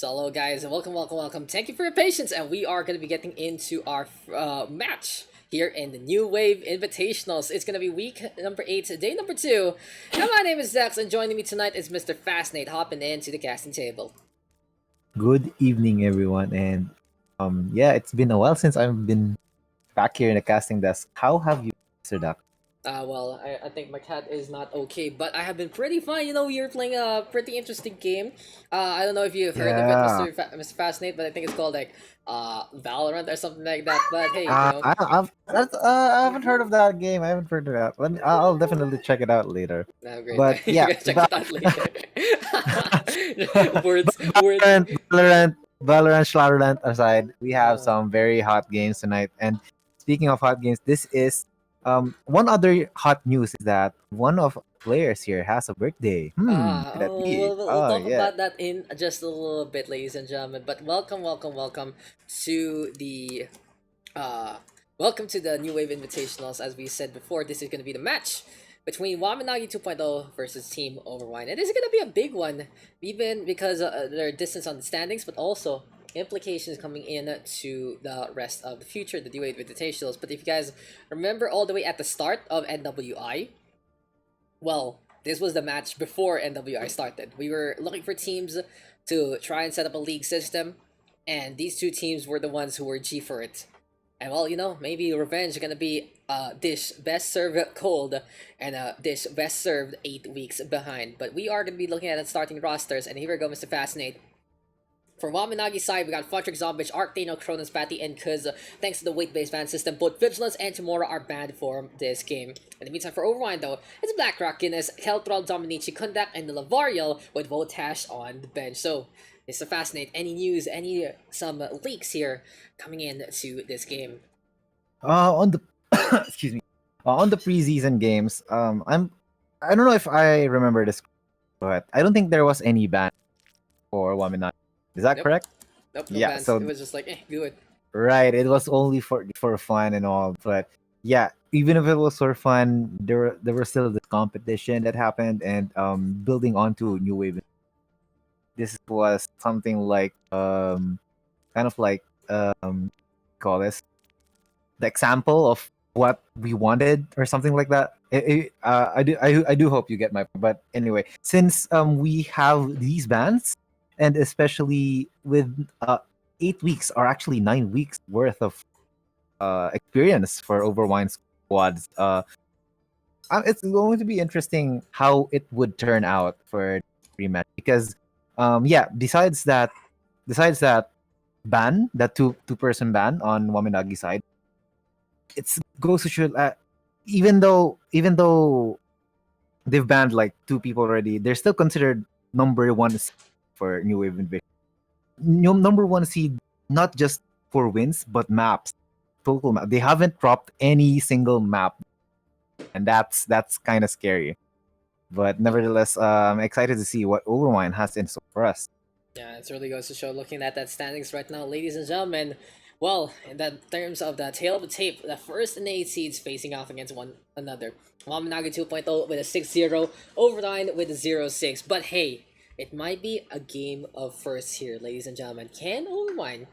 So hello guys, and welcome. Thank you for your patience, and we are going to be getting into our match here in the New Wave Invitationals. It's going to be week number 8, day number 2. And my name is Daks, and joining me tonight is Mr. Fascinate, hopping into the casting table. Good evening, everyone, and yeah, it's been a while since I've been back here in the casting desk. How have you, Mr. Duck? I think my cat is not okay, but I have been pretty fine. You know, we are playing a pretty interesting game. I don't know if you've heard of it, Yeah, Mr. Fascinate, but I think it's called like Valorant or something like that. But hey, you know, I haven't heard of that game. I haven't heard of that. I'll definitely check it out later. no, great. But You yeah, guys check it out later. but Words. Valorant, Shadowland aside, we have Uh, some very hot games tonight. And speaking of hot games, this is one other hot news is that one of players here has a birthday. Could that be? we'll Oh talk yeah. about that in just a little bit, ladies and gentlemen. But welcome to the uh, welcome to the New Wave Invitationals. As we said before, this is going to be the match between Wamen Nagi 2.0 versus Team Overwine. And this is going to be a big one, even because there are distance on the standings, but also implications coming in to the rest of the future, the New Wave Invitationals. But if you guys remember all the way at the start of NWI, well, this was the match before NWI started. We were looking for teams to try and set up a league system, and these two teams were the ones who were G for it. And well, you know, maybe revenge is gonna be a dish best served cold and a dish best served 8 weeks behind. But we are gonna be looking at the starting rosters, and here we go, Mr. Fascinate. For Wamen Nagi's side, we got Funtrick, Zombich, Arctano, Cronus, Patty, and Kuz. Thanks to the weight-based ban system, both Vigilance and Tomorrow are banned for this game. In the meantime, for Overwine, though, it's Blackrock, Guinness, Keltral, Dominici, Kundak, and the Lavariel with Votash on the bench. So, Mr. Fascinate, any news, some leaks here coming in to this game? On the excuse me, on the preseason games, I don't know if I remember this, but I don't think there was any ban for Waminagi. Is that Nope, correct? nope, no Yeah. bans. It So was just like, do it. right, it was only for fun and all, but yeah, even if it was for fun, there was still this competition that happened, and building onto New Wave. This was something like kind of like call this the example of what we wanted or something like that. I do hope you get my point. But anyway, since we have these bands, and especially with 8 weeks or actually 9 weeks worth of experience for Overwine squads, it's going to be interesting how it would turn out for rematch because yeah, besides that ban, that two-person ban on Waminagi side, it's goes to show even though they've banned like two people already, they're still considered number one seed for New Wave Invasion. Number one seed, not just for wins but maps, total map. They haven't dropped any single map, and that's kind of scary. But nevertheless, excited to see what Overwine has in store for us. Yeah, it really goes to show looking at that standings right now, ladies and gentlemen. Well, in the terms of the tail of the tape, the first and 8 seeds facing off against one another. Wamen Nagi 2.0 with a 6-0, Overline with a 0-6. But hey, it might be a game of firsts here, ladies and gentlemen. Can Overline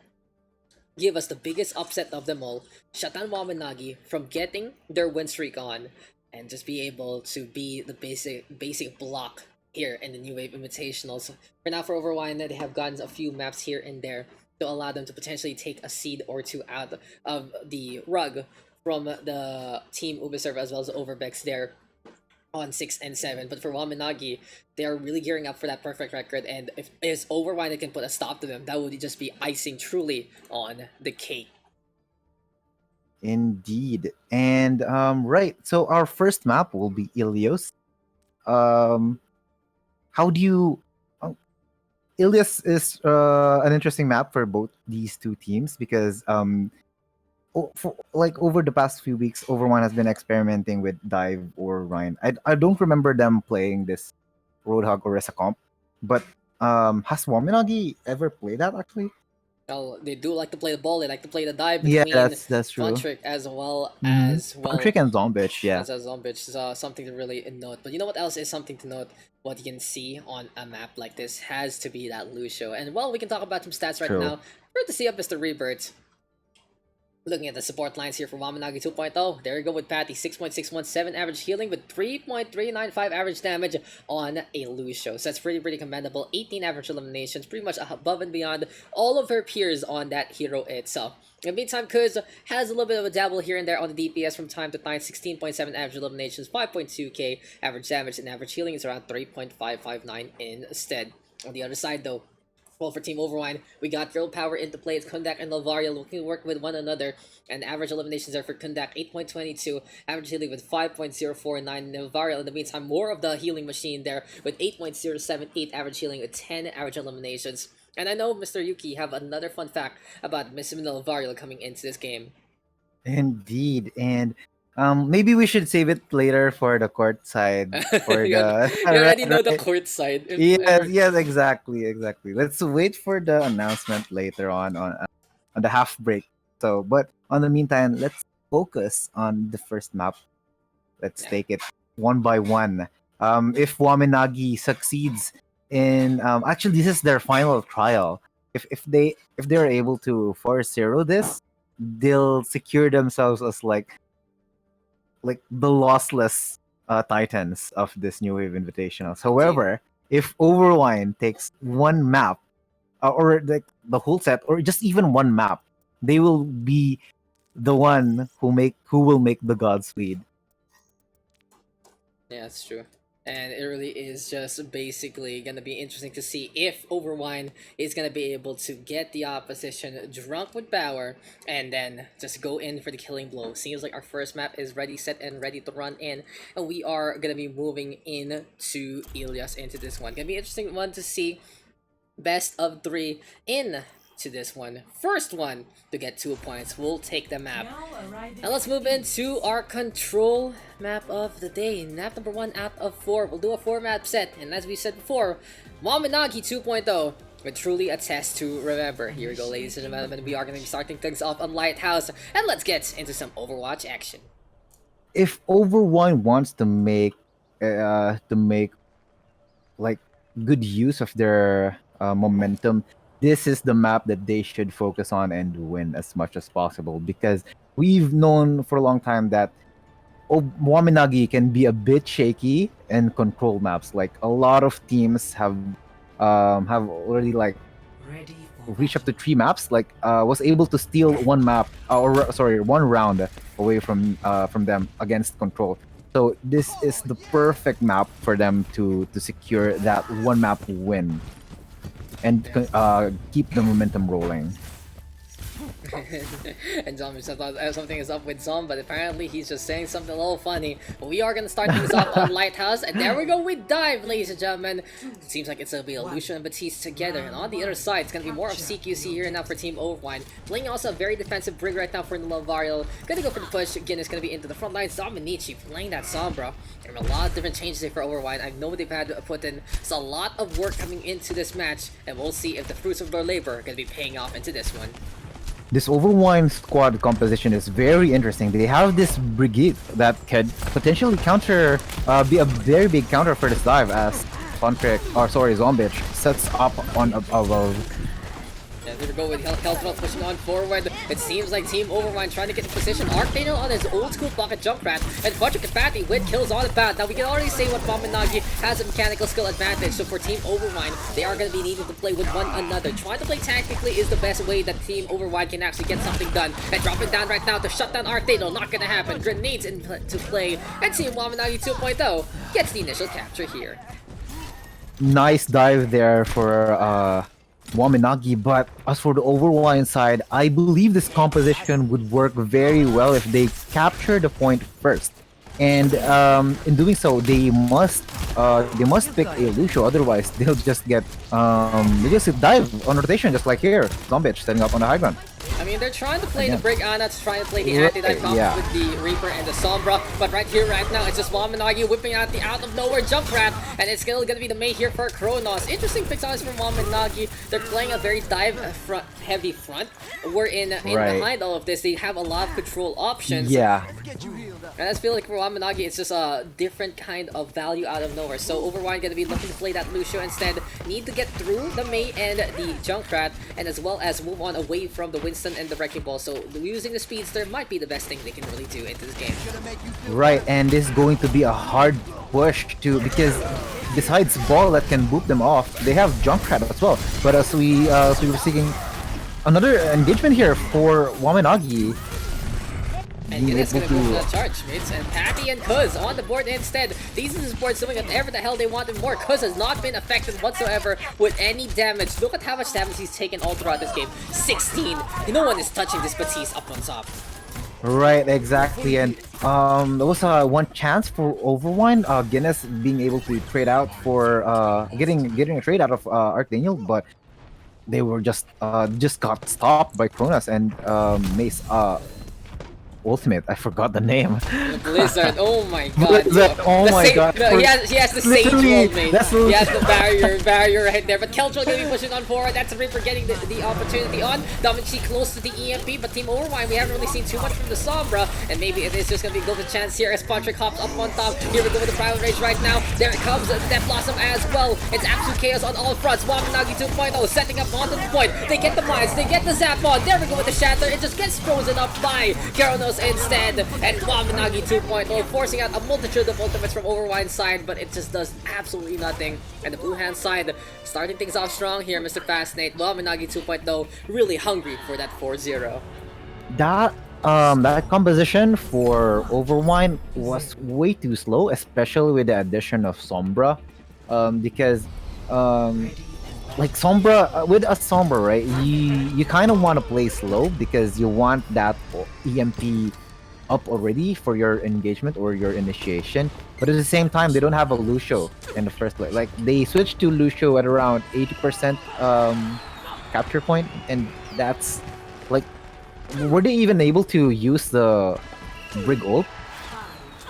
give us the biggest upset of them all, shut down Wamen Nagi from getting their win streak on, and just be able to be the basic block here in the New Wave Invitationals. For now, for Overwine, they have gotten a few maps here and there to allow them to potentially take a seed or two out of the rug from the team Ubiserve as well as Overbex there on 6 and 7. But for Wamen Nagi, they are really gearing up for that perfect record, and if it's Overwine that can put a stop to them, that would just be icing truly on the cake. Indeed. And right, so our first map will be Ilios. Um, how do you? oh, Ilios is an interesting map for both these two teams because like over the past few weeks, Overone has been experimenting with Dive or Rhine. I don't remember them playing this Roadhog or Resacomp, but has Waminagi ever played that actually? Well, they do like to play the ball. They like to play the dive Yeah, between that's true. Funtrick as well Mm-hmm. as well Patrick and Zombitch, yeah. as a Zombitch is something to really note. But you know what else is something to note? What you can see on a map like this has to be that Lucio. And well, we can talk about some stats right True. now. We're to see up Mr. Rebirth. Looking at the support lines here for Wamen Nagi 2.0, there we go with Patty, 6.617 average healing with 3.395 average damage on a Lucio. So that's pretty commendable. 18 average eliminations, pretty much above and beyond all of her peers on that hero itself. In the meantime, Kuz has a little bit of a dabble here and there on the DPS from time to time. 16.7 average eliminations, 5.2k average damage, and average healing is around 3.559 instead. On the other side though, well, for Team Overwine, we got Girl Power into play. It's Kundak and Lavaria looking to work with one another. And average eliminations are for Kundak 8.22, average healing with 5.049. Lavaria, in the meantime, more of the healing machine there with 8.078 average healing with 10 average eliminations. And I know, Mr. Yuki, have another fun fact about Miss Lavaria coming into this game. Indeed, and maybe we should save it later for the court side. For you the already know the right. court side. Yes, exactly. Let's wait for the announcement later on the half break. So, but on the meantime, let's focus on the first map. Let's Yeah. take it one by one. If Waminagi succeeds in actually this is their final trial. If they're able to 4-0 this, they'll secure themselves as like the lossless titans of this new wave invitationals. However, if Overwine takes one map or like the whole set or just even one map, they will be the one who will make the gods bleed. Yeah, that's true. And it really is just basically going to be interesting to see if Overwine is going to be able to get the opposition drunk with power and then just go in for the killing blow. Seems like our first map is ready, set, and ready to run in. And we are going to be moving into Ilios into this one. Going to be an interesting one to see. Best of 3 in to this one. First one to get 2 points will take the map. Now let's move into our control map of the day. Map number 1 out of 4. We'll do a 4-map set. And as we said before, Wamen Nagi 2.0 would truly attest to remember. Here we go, ladies and gentlemen. We are going to be starting things off on Lighthouse. And let's get into some Overwatch action. If Overwine wants to make like good use of their momentum, this is the map that they should focus on and win as much as possible, because we've known for a long time that Waminagi can be a bit shaky in control maps. Like a lot of teams have already like reached up to 3 maps. Like was able to steal one map one round away from them against control. So this is the perfect map for them to secure that one map win and keep the momentum rolling. And Zom thought something is up with Zom, but apparently he's just saying something a little funny. But we are gonna start things off on Lighthouse, and there we go with Dive, ladies and gentlemen. It seems like it's gonna be Lucio and Batiste together, and on the other side, it's gonna be more of CQC here now for Team Overwine. Playing also a very defensive Brig right now for the Lavario. Gonna go for the push. Again, it's gonna be into the front line. Zominichi playing that Sombra. There are a lot of different changes here for Overwine. I know they've had to put in a lot of work coming into this match, and we'll see if the fruits of their labor are gonna be paying off into this one. This Overwine squad composition is very interesting. They have this brigade that could potentially be a very big counter for this dive, as Zombitch sets up on above. Yeah, here we go with Health pushing on forward. It seems like Team Overwine trying to get in position. Archdale on his old school pocket jump rat, and Patrick and Patty with kills on the path. Now we can already say what Wamen Nagi has a mechanical skill advantage. So for Team Overwine, they are going to be needing to play with one another. Trying to play tactically is the best way that Team Overwine can actually get something done. And dropping down right now to shut down Archdale, not going to happen. Grenades into play, and Team Wamen Nagi 2.0 gets the initial capture here. Nice dive there for Waminagi, but as for the Overwine side, I believe this composition would work very well if they capture the point first. And in doing so, they must pick a Lucio, otherwise they'll just get they just dive on rotation just like here. Zombitch setting up on the high ground. I mean, they're trying to play the Again. Break Ana to try and play the Right, anti-dive combos yeah. with the Reaper and the Sombra, but right here, right now, it's just Wamen Nagi whipping out the out-of-nowhere Junkrat, and it's still gonna be the main here for Kronos. Interesting picks on this from Wamen Nagi. They're playing a very dive-heavy front, wherein in Right. behind all of this, they have a lot of control options. Yeah. And I just feel like for Wamen Nagi, it's just a different kind of value out of nowhere. So Overwine gonna be looking to play that Lucio instead. Need to get through the Mei and the Junkrat, and as well as move on away from the Winston and the Wrecking Ball. So using the Speedster might be the best thing they can really do into this game. Right, and this is going to be a hard push to because besides Ball that can boop them off, they have Junkrat as well. But as we were seeing another engagement here for Wamen And being Guinness able gonna go for to that charge, mates. And Patty and Kuz on the board instead. These are the boards doing whatever the hell they want and more. Kuz has not been affected whatsoever with any damage. Look at how much damage he's taken all throughout this game. 16. No one is touching this Batiste up on top. right, exactly, and there was one chance for Overwine, Guinness being able to trade out for getting a trade out of Archdaniel, but they were just got stopped by Kronos and Mace Ultimate. I forgot the name. Blizzard, oh my god. Blizzard, no. oh The my god. No, he has the Sage Literally, World, mate. that's He has the barrier right there. But Keltro gonna be pushing on forward. That's Reaper getting the opportunity on. Damachi close to the EMP, but Team Overwine, we haven't really seen too much from the Sombra. And maybe it is just gonna be a golden chance here as Patrick hops up on top. Here we go with the Primal Rage right now. There it comes, the Death Blossom as well. It's absolute chaos on all fronts. Wamen Nagi 2.0 setting up onto the point. They get the mines, they get the Zap on. There we go with the Shatter. It just gets frozen up by Kronos instead. And Wamen Nagi 2.0 forcing out a multitude of ultimates from Overwine's side, but it just does absolutely nothing. And the Blue Hand side starting things off strong here, Mr. Fascinate. Wamen Nagi 2.0 really hungry for that 4-0. That composition for Overwine was way too slow, especially with the addition of Sombra, because like Sombra with a Sombra, right? You kind of want to play slow because you want that EMP up already for your engagement or your initiation, but at the same time they don't have a Lucio in the first place. Like they switched to Lucio at around 80% capture point, and that's like, were they even able to use the Brig ult?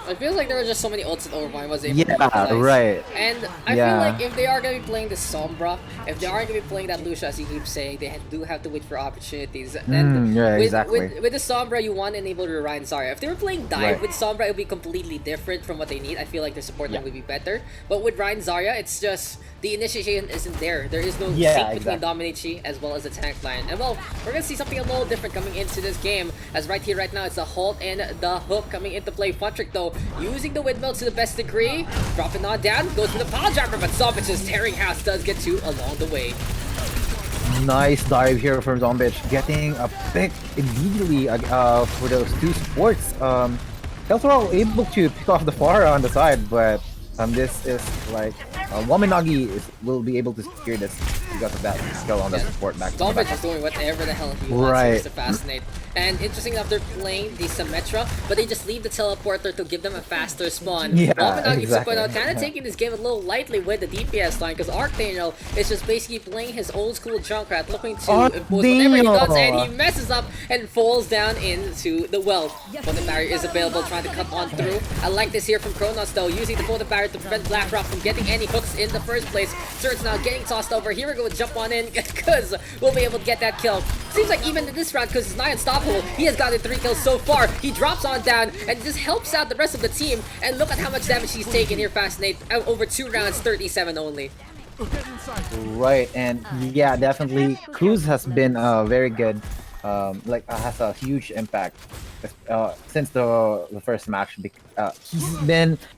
It feels like there were just so many ults that Overwine was able to Yeah, utilize. right. And I Yeah. feel like if they are going to be playing the Sombra, if they are going to be playing that Lucio, as you keep saying, they do have to wait for opportunities. And Yeah, with, exactly. with the Sombra, you want to enable the Ryan Zarya. If they were playing Dive Right. with Sombra, it would be completely different from what they need. I feel like their support line Yeah. would be better. But with Ryan Zarya, it's just the initiation isn't there. There is no Yeah, sync between exactly. Dominici as well as the tank line. And well, we're going to see something a little different coming into this game. As right here, right now, it's the Halt and the Hook coming into play. Funtrick, though, using the windmill to the best degree. Dropping on down, goes for the pile driver, but Zombic's tearing house does get two along the way. Nice dive here from Zombich, getting a pick immediately for those two supports. Kelthro able to pick off the Pharah on the side, but this is like Wamen Nagi will be able to secure this because of that skill on the support back. Zombich is doing whatever the hell he wants Right. here to Fascinate. And interesting enough, they're playing the Symmetra, but they just leave the teleporter to give them a faster spawn. Yeah, Wamen Nagi exactly. 2.0 kind of taking this game a little lightly with the DPS line, because Archdaniel is just basically playing his old school Junkrat, looking to impose whatever he does, and he messes up and falls down into the well. When the barrier is available, trying to cut on through. I like this here from Kronos, though, using the Photo Barrier to prevent BlackRock from getting any hooks in the first place. Surge now getting tossed over. Here we go with jump on in, because we'll be able to get that kill. Seems like even in this round, because he's not unstoppable, he has gotten 3 kills so far. He drops on down and just helps out the rest of the team. And look at how much damage he's taken here, Fascinate. Over 2 rounds, 37 only. Right, and yeah, definitely Cruz has been very good. Has a huge impact since the first match.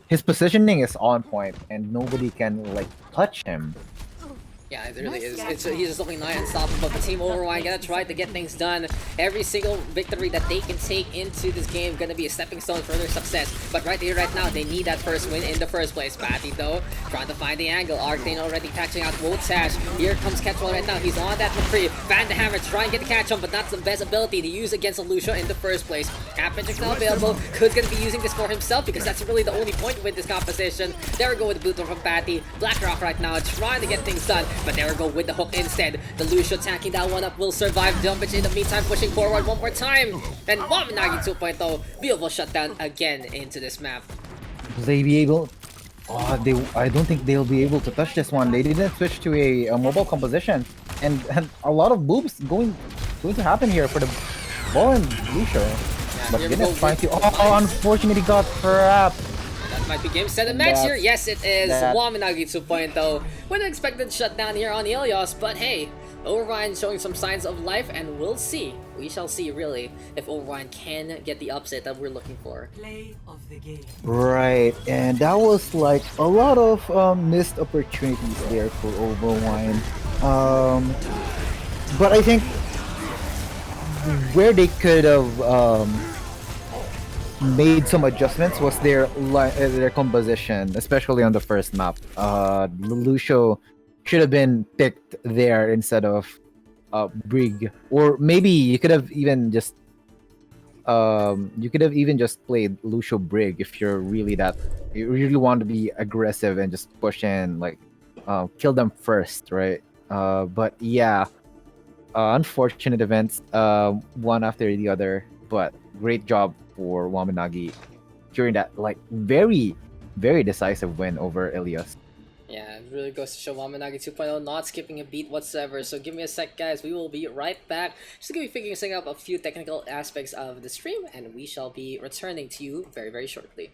His positioning is on point, and nobody can like touch him. Yeah, it really is. He's just looking nigh unstoppable. The Team Overwine gonna try to get things done. Every single victory that they can take into this game gonna be a stepping stone for their success. But right here, right now, they need that first win in the first place. Patty, though, trying to find the angle. Arcane already catching out Wotash. Here comes Ketchwell right now. He's on that McCree. Van the Hammer trying to get the catch on, but not the best ability to use against Lucio in the first place. Capinchik's now available. Could gonna be using this for himself because that's really the only point with this composition. There we go with the boot from Patty. BlackRock right now trying to get things done. But there we go with the hook instead. The Lucio attacking that one up will survive. Dumpage in the meantime pushing forward one more time. And Wamen Nagi 2.0, beautiful shutdown again into this map. Will they be able? Oh, they. I don't think they'll be able to touch this one. They didn't switch to a mobile composition, and a lot of boobs going to happen here for the ball and Lucio. Yeah, But here we goodness, go trying with to. Oh, unfortunately, got trapped. that might be game set and And match here. that's Yes, it is that. Wamen Nagi 2.0 with an expected shutdown here on Ilios. But hey, Overwine showing some signs of life, and we'll see. We shall see, really, if Overwine can get the upset that we're looking for. Play of the game. Right, and that was like a lot of missed opportunities there for Overwine. Um, but I think where they could have made some adjustments was their composition, especially on the first map. Lucio should have been picked there instead of Brig, or maybe you could have even just played Lucio Brig if you really want to be aggressive and just push in, like kill them first, right? But yeah, unfortunate events, one after the other. But great job for Wamanagi during that like very decisive win over Ilios. Yeah, it really goes to show Wamen Nagi 2.0 not skipping a beat whatsoever. So give me a sec, guys. We will be right back. Just gonna be figuring out a few technical aspects of the stream, and we shall be returning to you very, very shortly.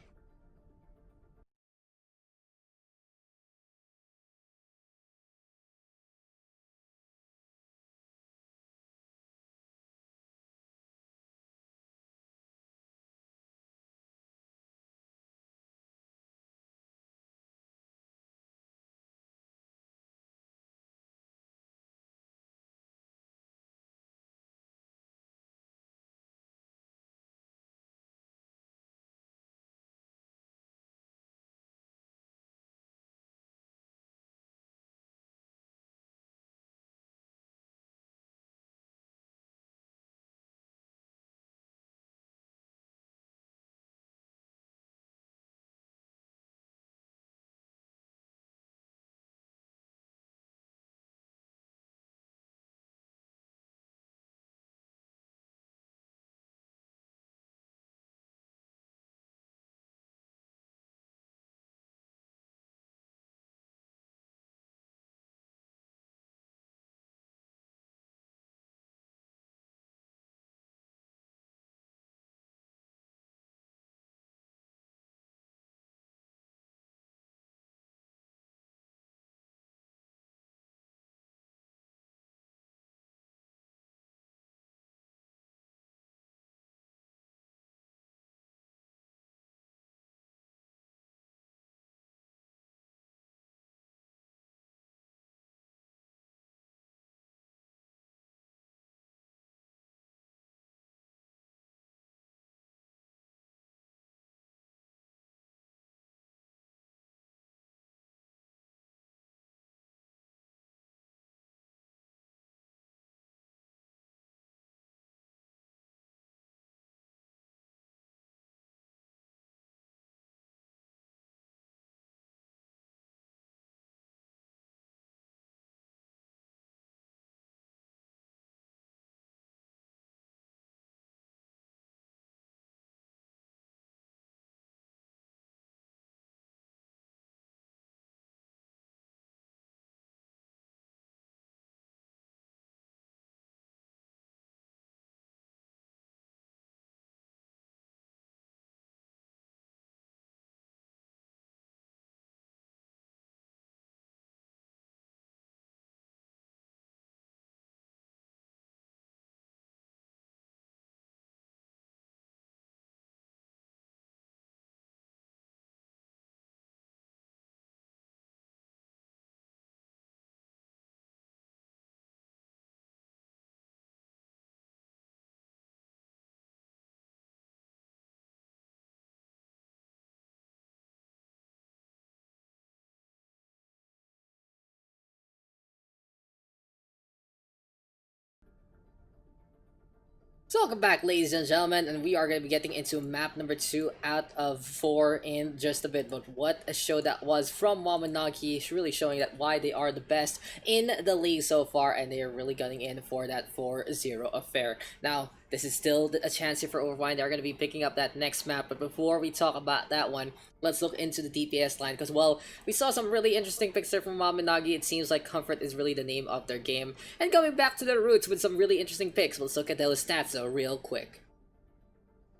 So welcome back, ladies and gentlemen, and we are going to be getting into map number 2 out of 4 in just a bit. But what a show that was from Wamen Nagi, really showing that why they are the best in the league so far, and they are really gunning in for that 4-0 affair. Now, this is still a chance here for Overwine. They're going to be picking up that next map, but before we talk about that one, let's look into the DPS line, because, well, we saw some really interesting picks there from Wamen Nagi. It seems like Comfort is really the name of their game, and going back to their roots with some really interesting picks. Let's look at those stats, though, real quick.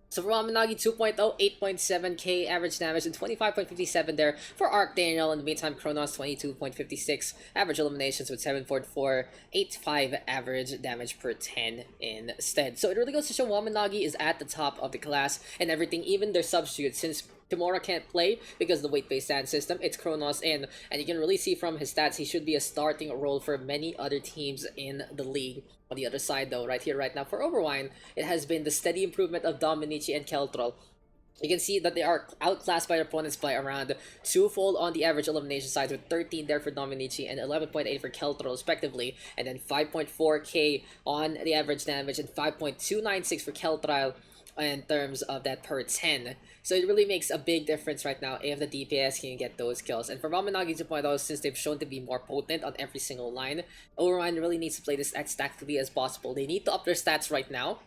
So for Wamen Nagi 2.0, 8.7k average damage and 25.57 there for Archdaniel. In the meantime, Kronos 22.56 average eliminations with 7.485 average damage per 10 instead. So it really goes to show Wamen Nagi is at the top of the class and everything, even their substitutes, since Kimura can't play because of the weight-based stand system. It's Kronos in, and you can really see from his stats he should be a starting role for many other teams in the league. On the other side, though, right here, right now, for Overwine, it has been the steady improvement of Dominici and Keltrol. You can see that they are outclassed by their opponents by around twofold on the average elimination side, with 13 there for Dominici and 11.8 for Keltro respectively, and then 5.4k on the average damage and 5.296 for Keltral in terms of that per 10. So it really makes a big difference right now if the DPS can get those kills. And for Wamen Nagi 2.0, since they've shown to be more potent on every single line, Overwine really needs to play this as tactically as possible. They need to up their stats right now.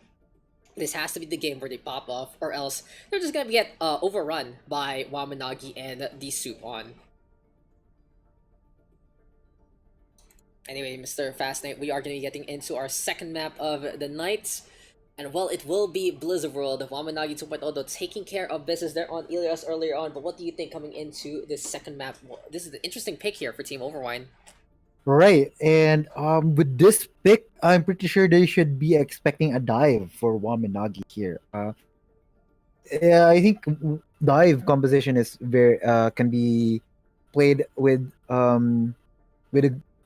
This has to be the game where they pop off, or else they're just gonna get overrun by Wamen Nagi and the Soup on. Anyway, Mr. Fascinate, we are gonna be getting into our second map of the night. And well, it will be Blizzard World. Wamen Nagi 2.0 though taking care of business there on Ilios earlier on. But what do you think coming into this second map? Well, this is an interesting pick here for Team Overwine. Right, and with this pick, I'm pretty sure they should be expecting a dive for Wamen Nagi here. Yeah, I think dive composition is very can be played with a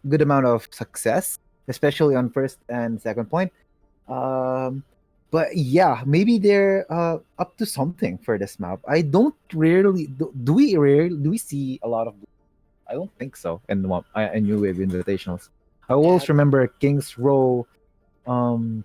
good amount of success, especially on first and second point. Um, but yeah, maybe they're up to something for this map. I don't rarely do we see a lot of. I don't think so in New Wave Invitationals. I always remember King's Row, and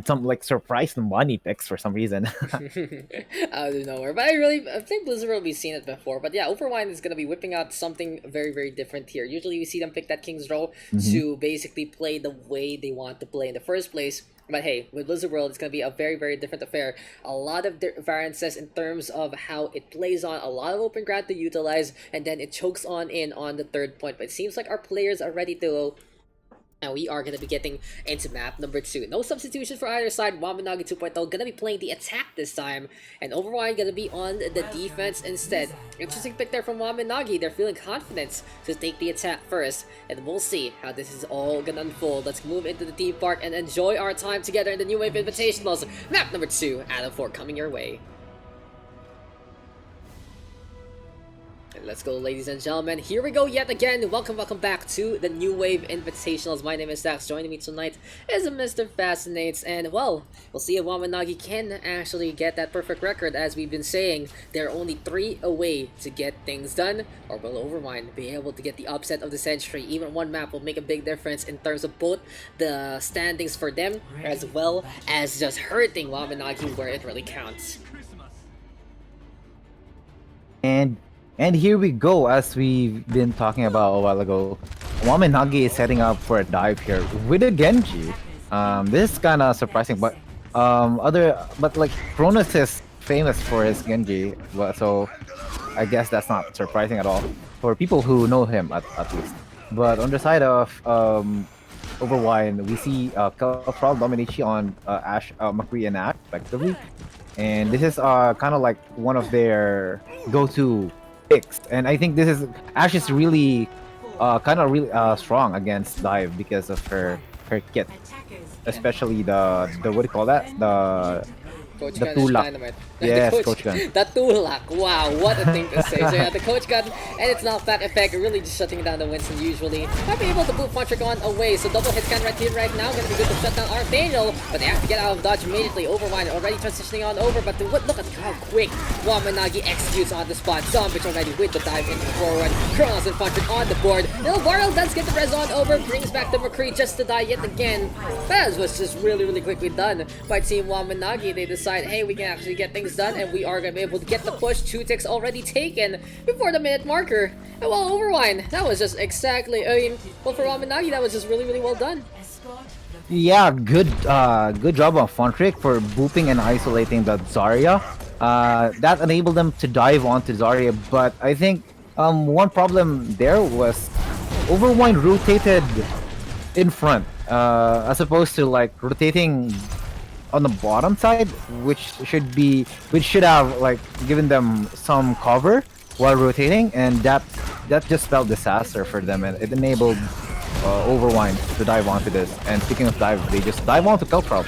some like surprise money picks for some reason. Out of nowhere. But I think Blizzard will be seen it before. But yeah, Overwine is gonna be whipping out something very, very different here. Usually we see them pick that King's Row to basically play the way they want to play in the first place. But hey, with Blizzard World, it's going to be a very, very different affair. A lot of variances in terms of how it plays on, a lot of open ground to utilize, and then it chokes on in on the third point. But it seems like our players are ready to. And we are going to be getting into map number 2. No substitution for either side. Wamen Nagi 2.0 going to be playing the attack this time. And Overwine going to be on the defense instead. Interesting pick there from Wamen Nagi. They're feeling confidence to take the attack first. And we'll see how this is all going to unfold. Let's move into the theme park and enjoy our time together in the New Wave Invitationals. Map number 2 out of 4 coming your way. Let's go, ladies and gentlemen. Here we go yet again. Welcome back to the New Wave Invitationals. My name is Daks. Joining me tonight is Mr. Fascinates. And, well, we'll see if Wamen Nagi can actually get that perfect record. As we've been saying, they're only 3 away to get things done. Or will Overwine be able to get the upset of the century? Even one map will make a big difference in terms of both the standings for them, as well as just hurting Wamen Nagi where it really counts. And here we go, as we've been talking about a while ago. Wamen Nagi is setting up for a dive here with a Genji. This is kind of surprising, but like Kronos is famous for his Genji, so I guess that's not surprising at all for people who know him at least. But on the side of Overwine, we see Kelfral Dominici on Ash, McCree and Ash respectively, and this is kind of like one of their go-to picks. And I think this is Ash is really kind of really strong against dive because of her kit, especially the what do you call that, the tulak. The Yes, coach, Coach Gun. the tulak. Wow, what a thing to say. So yeah, the coach gun and its knockback effect really just shutting down the Winston usually. Not being able to boot Fontric on away, so double hit scan right here right now. Gonna be good to shut down Archangel, but they have to get out of dodge immediately. Overwine already transitioning on over, but look at how quick Wamen Nagi executes on the spot. Zombich already with the dive into the forward. Kronos and Fontric on the board. Little Barrel does get the res on over, brings back the McCree just to die yet again. That was just really quickly done by Team Wamen Nagi. They decide, hey, we can actually get things done, and we are going to be able to get the push. 2 ticks already taken before the minute marker. And well, Overwine, that was just exactly, I mean, well, for Wamen Nagi, that was just really well done. Yeah, good job on Fontric for booping and isolating the Zarya. That enabled them to dive onto Zarya, but I think one problem there was Overwine rotated in front, as opposed to like rotating on the bottom side, which should have like given them some cover while rotating, and that just spelled disaster for them, and it enabled Overwine to dive onto this. And speaking of dive, they just dive onto Keltrop,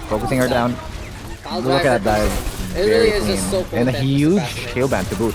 focusing her down. Look at that dive, It very really is clean, just so and a potent, huge Fascinate. tail band to boot.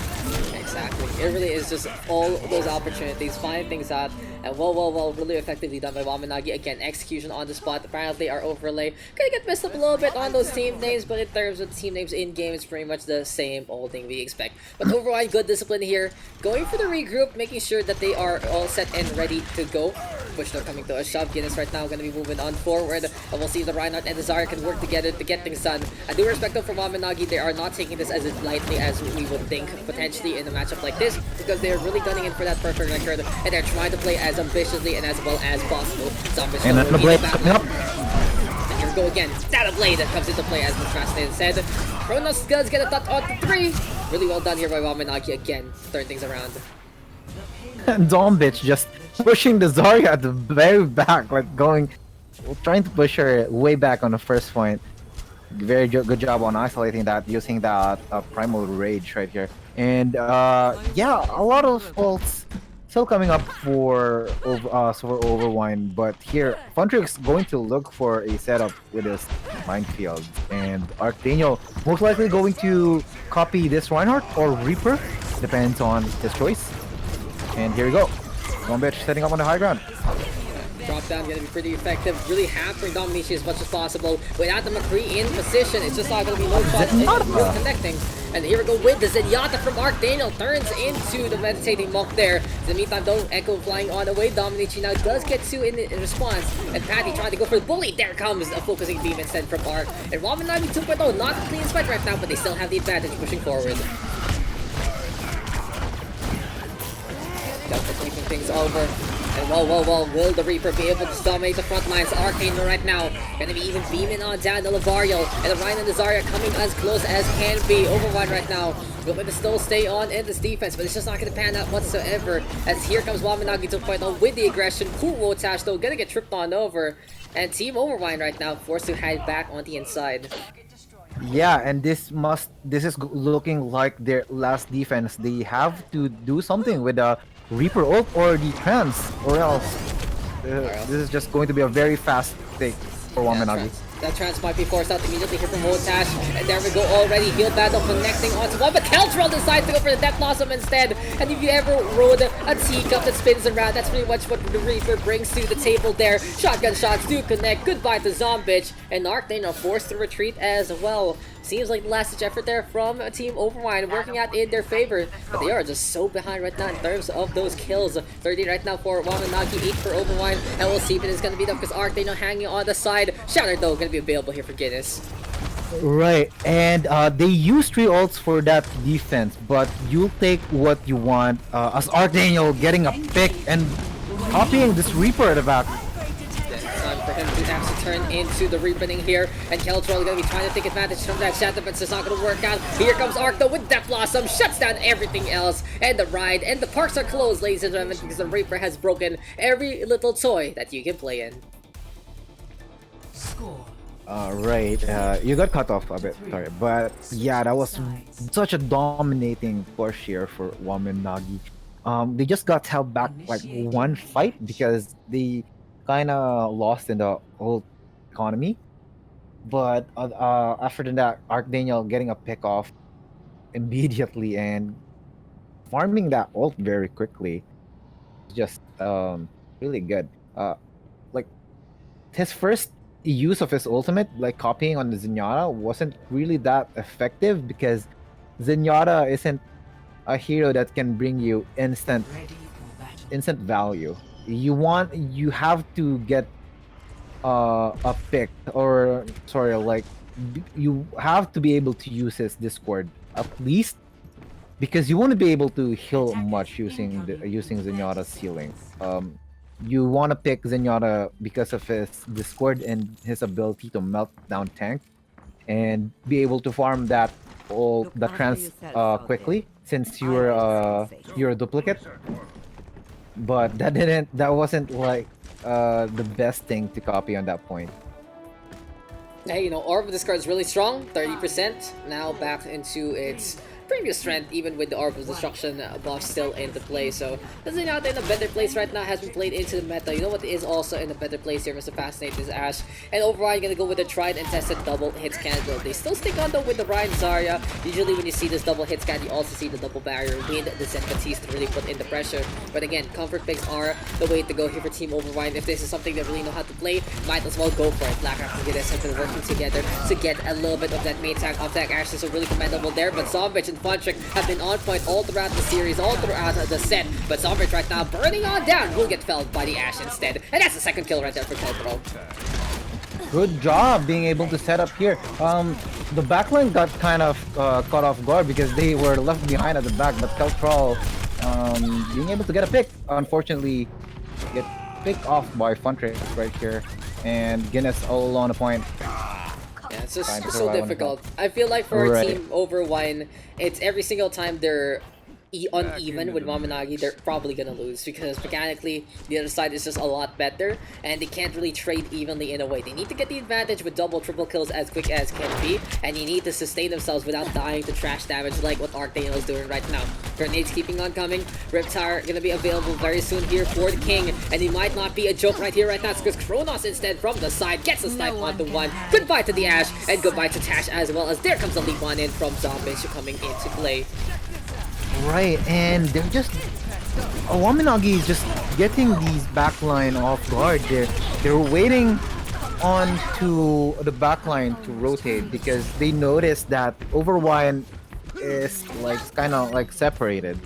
Exactly. It really is just all those opportunities, finding things out, and well, really effectively done by Wamen Nagi. Again, execution on the spot. Apparently, our overlay gonna get messed up a little bit on those team names, but in terms of team names in game, it's pretty much the same old thing we expect. But overall, good discipline here. Going for the regroup, making sure that they are all set and ready to go. Bushnell coming to a shove. Guinness right now gonna be moving on forward, and we'll see if the Reinhardt and the Zarya can work together to get things done. I do respect them for Wamen Nagi. They are not taking this as lightly as we would think potentially in a matchup like this, because they're really gunning in for that perfect record, and they're trying to play as ambitiously and as well as possible. Zombich And then the blade coming up. and here we go again. That a blade that comes into play, as the Fascinate said. Kronos does get a touch on the 3. Really well done here by Wamen Nagi again, turn things around. And Zombich just pushing the Zarya at the very back, like trying to push her way back on the first point. Very good job on isolating that, using that primal rage right here. And yeah, a lot of faults still coming up for Overwine, but here Fontric's going to look for a setup with his minefield, and Archdaniel most likely going to copy this Reinhardt or Reaper, depends on his choice. And here we go, Zombich setting up on the high ground. Drop down gonna be pretty effective, really hampering domination as much as possible. Without the McCree in position, it's just not gonna be no shots and no connecting. And here we go with the Zenyatta from Archdaniel, turns into the meditating monk there. In the meantime though, Echo flying on away, Dominachi now does get 2 in response. And Patty trying to go for the bully, there comes a focusing beam instead from Arc. And Wamen Nagi 2.0, not a clean fight right now, but they still have the advantage pushing forward. Just taking things over. And well, will the Reaper be able to dominate the front lines? Arcane right now, gonna be even beaming on down the Lavario, and the Ryan and the Zarya coming as close as can be. Overwine right now, going to still stay on in this defense, but it's just not gonna pan out whatsoever, as here comes Wamen Nagi 2.0 with the aggression. Cool Wotash though, gonna get tripped on over, and Team Overwine right now forced to hide back on the inside. Yeah, and this is looking like their last defense. They have to do something with the Reaper ult or the trans, or else this is just going to be a very fast take for Wamen Nagi. That trance might be forced out immediately here from Wotash, and there we go already. Heal battle connecting onto one, but Keltrell decides to go for the Death Blossom instead. And if you ever rode a teacup that spins around, that's pretty much what the Reaper brings to the table there. Shotgun shots do connect. Goodbye to Zombich, and Arcane are forced to retreat as well. Seems like the last-ditch effort there from Team Overwine working out in their favor, but they are just so behind right now in terms of those kills. 30 right now for Wamen Nagi, 8 for Overwine, and we'll see if it is going to be enough because Arc, they know, hanging on the side. Shatter though going to be available here for Guinness. Right, and they use 3 ults for that defense, but you take what you want. As Archdaniel getting a pick and copying this Reaper at the back. Time for him to actually turn into the reopening here, and Keltrell going to be trying to take advantage from that shatter, but it's not going to work out. Here comes Arc though with Death Blossom, shuts down everything else, and the ride and the parks are closed, ladies and gentlemen, because the Reaper has broken every little toy that you can play in. Right, you got cut off a bit, sorry, but yeah, that was such a dominating push here for Wamen Nagi. They just got held back like one fight because they kind of lost in the whole economy. But after that, Archdaniel getting a pick off immediately and farming that ult very quickly is just really good. Like his first use of his ultimate, like copying on the Zenyatta, wasn't really that effective because Zenyatta isn't a hero that can bring you instant value. You have to get a pick, or sorry, like you have to be able to use his Discord at least, because you won't be able to heal much using Zenyatta's healing. You want to pick Zenyatta because of his Discord and his ability to melt down tank and be able to farm that all the trans quickly, since you're a duplicate. But that wasn't like the best thing to copy on that point. Hey, Orb of Discard is really strong, 30%. Now back into its previous strength, even with the Orb of Destruction buff still into play. So, this is not in a better place right now, has been played into the meta. You know what is also in a better place here, Mr. Fascinate, is Ashe. And Overwine gonna go with the tried and tested double hit scan build. They still stick on though with the Ryan Zarya. Usually when you see this double hit scan, you also see the double barrier with the Zen Batiste to really put in the pressure. But again, comfort picks are the way to go here for Team Overwine. If this is something they really know how to play, might as well go for it. Blackhawk and Gides have been working together to get a little bit of that main tank off that. Ashe is really commendable there, but Zombich and Funtrick have been on point all throughout the series, all throughout the set. But Zombich right now burning on down will get felled by the Ashe instead. And that's the second kill right there for Keltro. Good job being able to set up here. The backline got kind of caught off guard because they were left behind at the back, but Keltro being able to get a pick, unfortunately get picked off by Funtrick right here, and Guinness all on a point. Yeah, it's just so difficult. I feel like for our team Overwine, it's every single time they're uneven with Wamen Nagi, they're probably gonna lose because mechanically the other side is just a lot better and they can't really trade evenly in a way. They need to get the advantage with double, triple kills as quick as can be, and you need to sustain themselves without dying to trash damage like what Archdaniel is doing right now. Grenades keeping on coming. Riptire gonna be available very soon here for the King, and he might not be a joke right here right now because Kronos instead from the side gets a snipe onto one. Goodbye to the Ashe and goodbye to Tash as well, as there comes a leap on in from Zombich coming into play. Right, and they're just Wamen Nagi is just getting these backline off guard. They're waiting on to the backline to rotate because they noticed that Overwine is like kind of like separated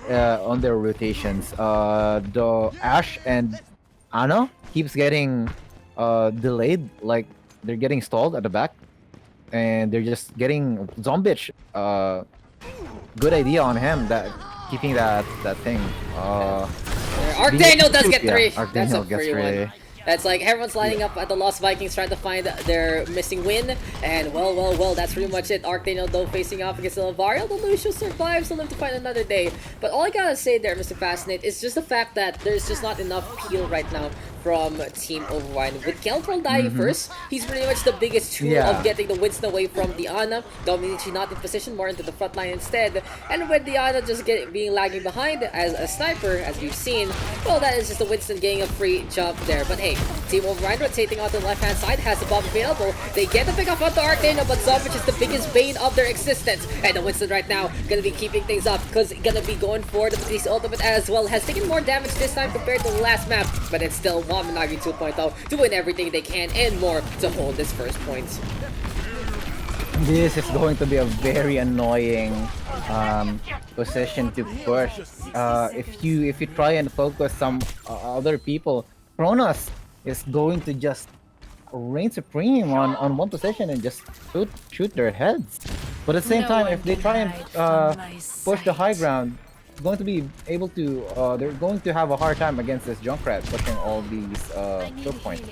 on their rotations. The Ashe and Ana keeps getting delayed, like they're getting stalled at the back, and they're just getting Zombich. Good idea on him, that keeping that thing. Archdaniel does get 3. Yeah, That's a Archdaniel gets free one. 3. That's like everyone's lining up at the Lost Vikings trying to find their missing win, and well, that's pretty much it. Archdaniel though facing off against Lavario, the Lucio survives to live to fight another day. But all I gotta say there, Mr. Fascinate, is just the fact that there's just not enough peel right now from Team Overwine. With Keltro dying first, he's pretty much the biggest tool of getting the Winston away from the Ana. Dominici not in position, more into the front line instead. And with the Ana just being lagging behind as a sniper, as we've seen, well, that is just the Winston getting a free jump there. But hey, Team Overwine rotating onto the left-hand side, has the bomb available. They get the pick off onto Archdaniel, but Zombich is the biggest bane of their existence. And the Winston right now gonna be keeping things up because gonna be going for the Batiste ultimate as well. Has taken more damage this time compared to the last map, but it's still Wamen Nagi 2.0 doing everything they can and more to hold this first point. This is going to be a very annoying position to push. If you try and focus some other people, Kronos is going to just reign supreme on one position and just shoot their heads. But at the same time, if they try and push the high ground, going to be able to they're going to have a hard time against this Junkrat pushing all these choke points.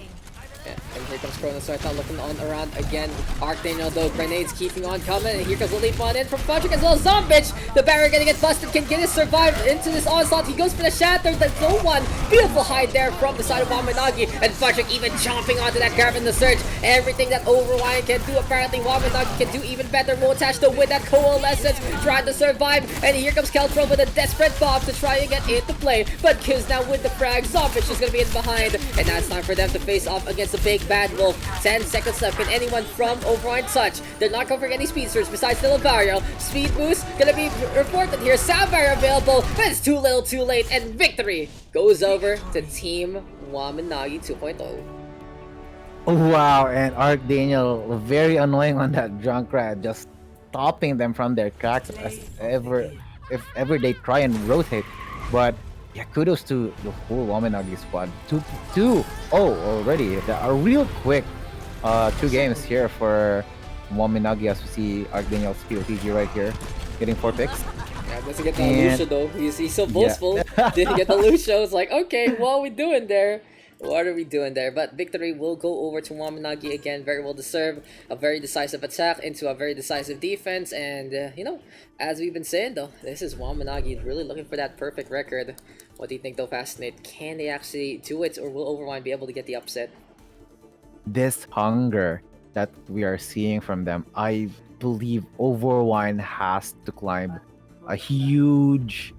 Yeah, and here comes Kronos right now looking on around again. Archdaniel though, grenades keeping on coming, and here comes the leap on in from Funtrick as well as Zombich. The barrier gonna get busted. Can Guinness survive into this onslaught? He goes for the shatter. There's no one. Beautiful hide there from the side of Wamen Nagi, and Funtrick even chomping onto that grab in the surge. Everything that Overwine can do, apparently Wamen Nagi can do even better. Rotash though with that coalescence, trying to survive, and here comes Keltro with a desperate bomb to try and get into play. But Kiz now with the frag. Zombich is gonna be in behind, and now it's time for them to face off against the big bad Bad Wolf. 10 seconds left. Can anyone from Overwine touch? They're not covering any speedsters besides Dilibario. Speed boost gonna be reported here. Sound barrier available, but it's too little too late, and victory goes over to Team Wamen Nagi 2.0. Wow, and Archdaniel very annoying on that Junkrat, just stopping them from their tracks as ever if ever they try and rotate. But yeah, kudos to the whole Waminagi squad. 2-2 already. There are real quick two games here for Waminagi as we see Archdaniel's POTG right here getting 4 picks. Yeah, doesn't get the And Lucio though. He's so yeah. boastful. Didn't get the Lucio. It's like, okay, what are we doing there? What are we doing there? But victory will go over to Wamanagi again. Very well deserved. A very decisive attack into a very decisive defense. And, as we've been saying though, this is Wamanagi really looking for that perfect record. What do you think though, Fascinate? Can they actually do it, or will Overwine be able to get the upset? This hunger that we are seeing from them, I believe Overwine has to climb a huge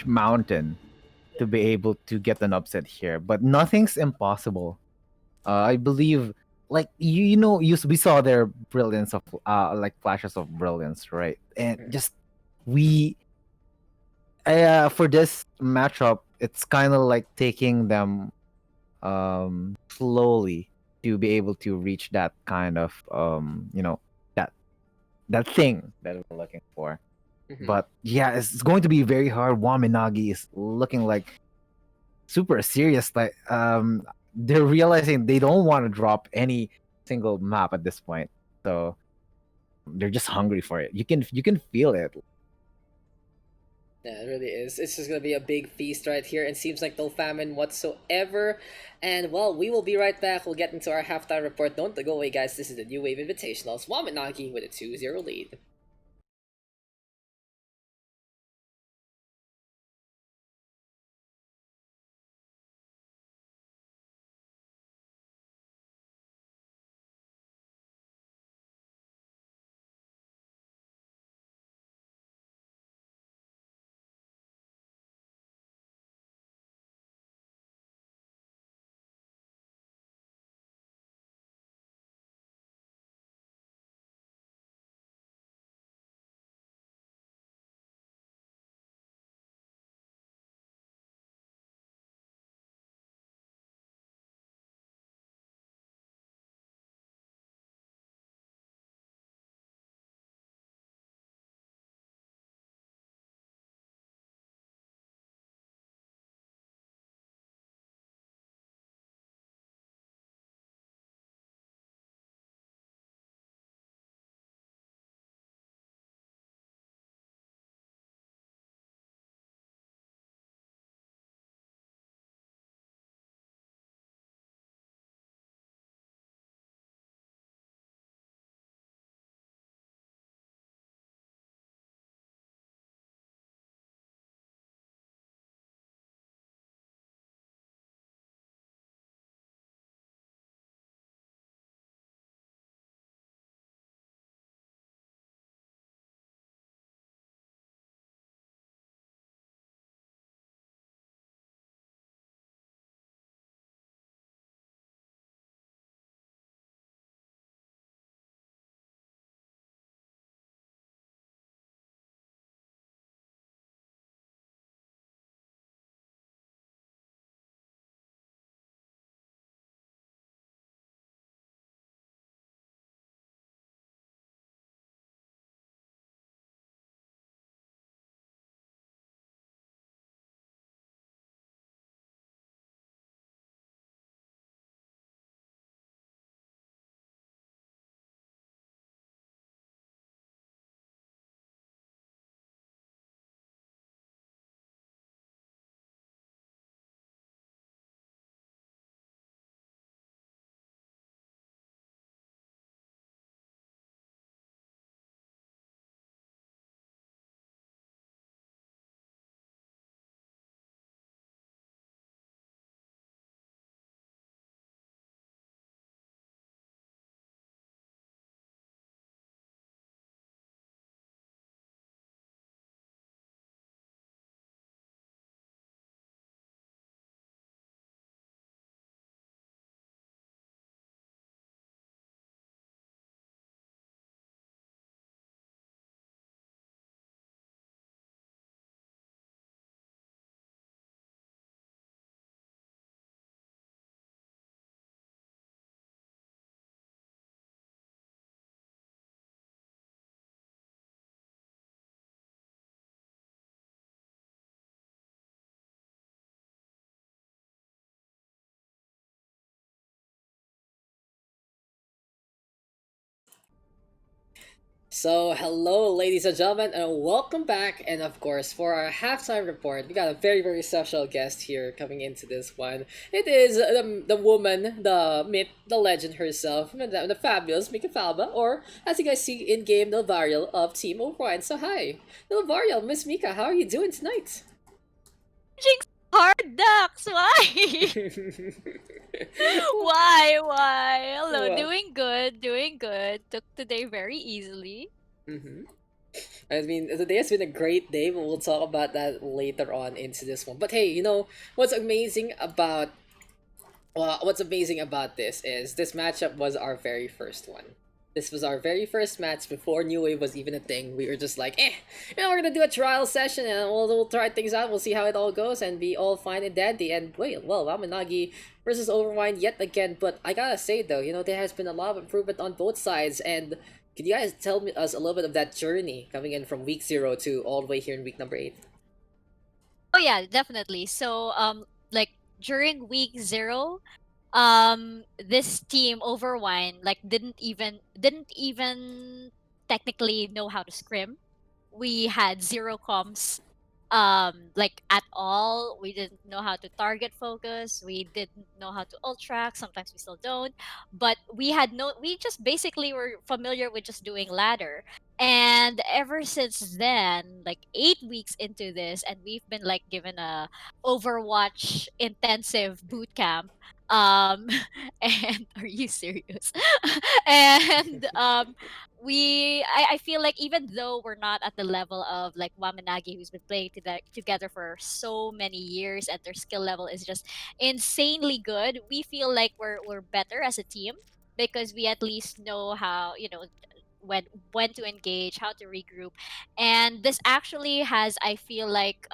mountain to be able to get an upset here. But nothing's impossible. I believe, like we saw their brilliance of like flashes of brilliance, right? And just we for this matchup, it's kind of like taking them slowly to be able to reach that kind of that that thing that we're looking for. But yeah, it's going to be very hard. Waminagi is looking like super serious. Like they're realizing they don't want to drop any single map at this point. So they're just hungry for it. You can feel it. Yeah, it really is. It's just gonna be a big feast right here, and seems like no famine whatsoever. And well, we will be right back. We'll get into our halftime report. Don't go away, guys. This is the New Wave Invitationals. Wamanagi with a 2-0 lead. Hello, ladies and gentlemen, and welcome back. And of course, for our halftime report, we got a very, very special guest here coming into this one. It is the woman, the myth, the legend herself, the fabulous Mika Falba, or as you guys see in game, the Varial of Team Overwine. So, hi, the Varial, Miss Mika, how are you doing tonight? Jinx hard ducks. Why? Why? Hello, Well, doing good, doing good. Took today very easily. hmm I mean, today has been a great day, but we'll talk about that later on into this one. But hey, what's amazing about what's amazing about this matchup was our very first one. This was our very first match before New Wave was even a thing. We were just like, we're gonna do a trial session and we'll try things out. We'll see how it all goes and be all fine and dandy. And wait, well, Wamen Nagi versus Overwine yet again. But I gotta say though, there has been a lot of improvement on both sides. And could you guys tell us a little bit of that journey coming in from week 0 to all the way here in week number 8? Oh yeah, definitely. So like during week 0, this team Overwine like didn't even technically know how to scrim. We had zero comms like at all. We didn't know how to target focus, we didn't know how to ult track, sometimes we still don't, but we just basically were familiar with just doing ladder. And ever since then, like 8 weeks into this, and we've been like given a Overwatch intensive boot camp. And are you serious? And I feel like even though we're not at the level of like Wamanagi, who's been playing together for so many years and their skill level is just insanely good, we feel like we're better as a team because we at least know how, when to engage, how to regroup. And this actually has, I feel like,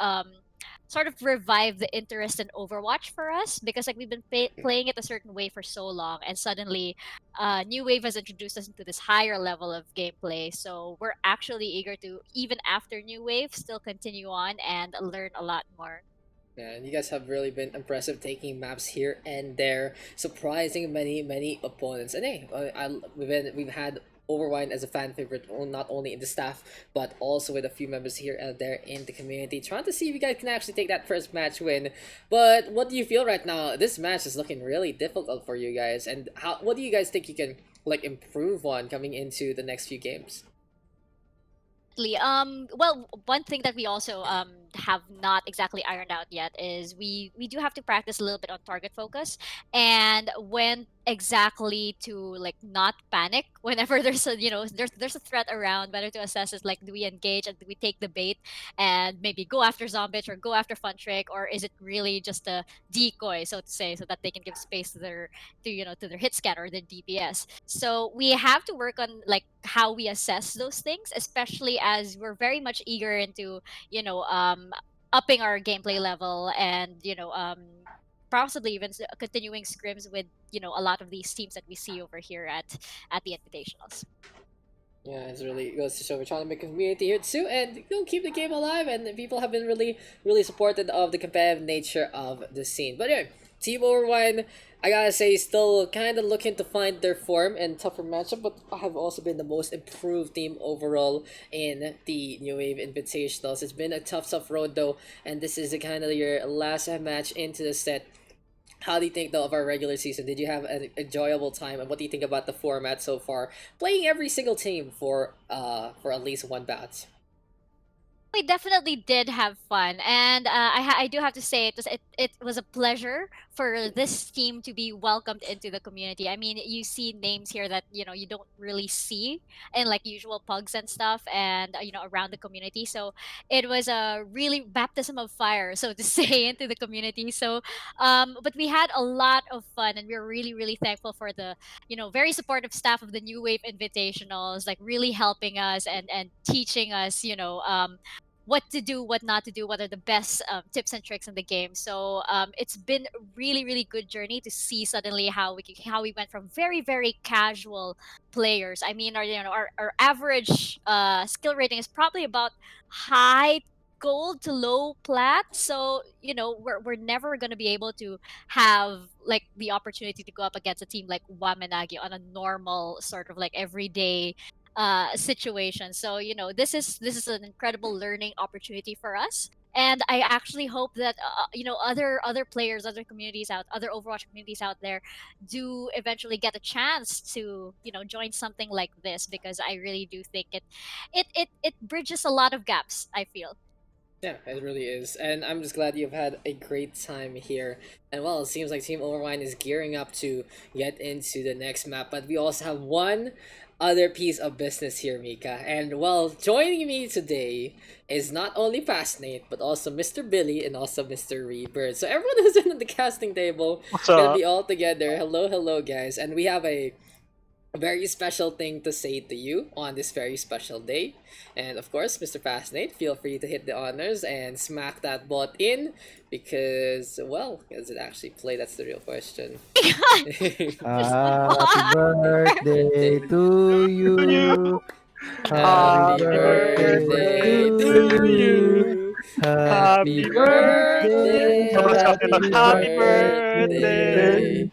sort of revived the interest in Overwatch for us, because like we've been playing it a certain way for so long, and suddenly New Wave has introduced us into this higher level of gameplay. So we're actually eager to, even after New Wave, still continue on and learn a lot more. Yeah, and you guys have really been impressive taking maps here and there, surprising many opponents. And hey, we've had Overwine as a fan favorite, not only in the staff but also with a few members here and there in the community, trying to see if you guys can actually take that first match win. But what do you feel right now? This match is looking really difficult for you guys, and how? What do you guys think you can like improve on coming into the next few games? Well, one thing that we also have not exactly ironed out yet is we do have to practice a little bit on target focus, and when exactly to like not panic whenever there's a, there's a threat around, whether to assess is like, do we engage and do we take the bait and maybe go after Zombitch or go after Fun Trick, or is it really just a decoy, so to say, so that they can give space to their hit scatter or their DPS. So we have to work on like how we assess those things, especially as we're very much eager into, upping our gameplay level, and possibly even continuing scrims with, a lot of these teams that we see over here at the Invitationals. Yeah, it's really goes to show we're trying to make a community here too, and keep the game alive. And people have been really supportive of the competitive nature of the scene. But yeah, Team Overwine, I gotta say, still kind of looking to find their form and tougher matchup, but have also been the most improved team overall in the New Wave Invitationals. It's been a tough road though, and this is kind of your last match into the set. How do you think though of our regular season? Did you have an enjoyable time, and what do you think about the format so far? Playing every single team for at least one bout. We definitely did have fun, and I do have to say it was a pleasure for this team to be welcomed into the community. I mean, you see names here that you don't really see in like usual pugs and stuff, and around the community. So it was a really baptism of fire, so to say, into the community. So, but we had a lot of fun, and we're really thankful for the very supportive staff of the New Wave Invitationals, like really helping us and teaching us, what to do, what not to do, what are the best tips and tricks in the game. So it's been a really good journey to see suddenly how we went from very casual players. I mean, our average skill rating is probably about high gold to low plat. So we're never going to be able to have like the opportunity to go up against a team like Wamenagi on a normal sort of like everyday situation. So this is an incredible learning opportunity for us, and I actually hope that other players, other Overwatch communities out there do eventually get a chance to join something like this, because I really do think it bridges a lot of gaps, I feel. Yeah, it really is. And I'm just glad you've had a great time here. And well, it seems like Team Overwine is gearing up to get into the next map. But we also have one other piece of business here, Mika. And well, joining me today is not only Fascinate, but also Mr. Billy and also Mr. Rebirth. So everyone who's in the casting table What's gonna up? be all together. Hello, hello, guys. And we have a very special thing to say to you on this very special day. And of course, Mr. Fascinate, feel free to hit the honors and smack that bot in because, well, does it actually play? That's the real question. Happy birthday Birthday to To you. you. Happy Happy Happy birthday birthday birthday to to to you. you. you. Happy Happy Happy birthday. birthday. birthday. Someone's counting Happy down. Happy Happy birthday. birthday. birthday.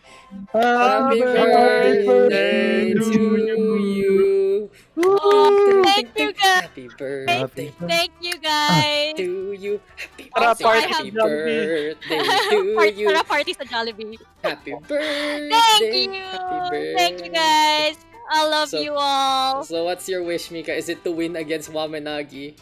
Happy Happy Happy birthday birthday birthday to to to you. you. you. Oh, Ding, Woo! thank ding, ding. you guys. Happy Happy birthday birthday. Thank you guys. to you. Happy Tara, Also, birthday. I party have sa Happy Jollibee. birthday to you. Tara party sa Jollibee. Happy Thank birthday. you. Happy Thank you birthday. guys. I love So, you all. so what's your wish, Mika? Is it to win against Wamen Nagi?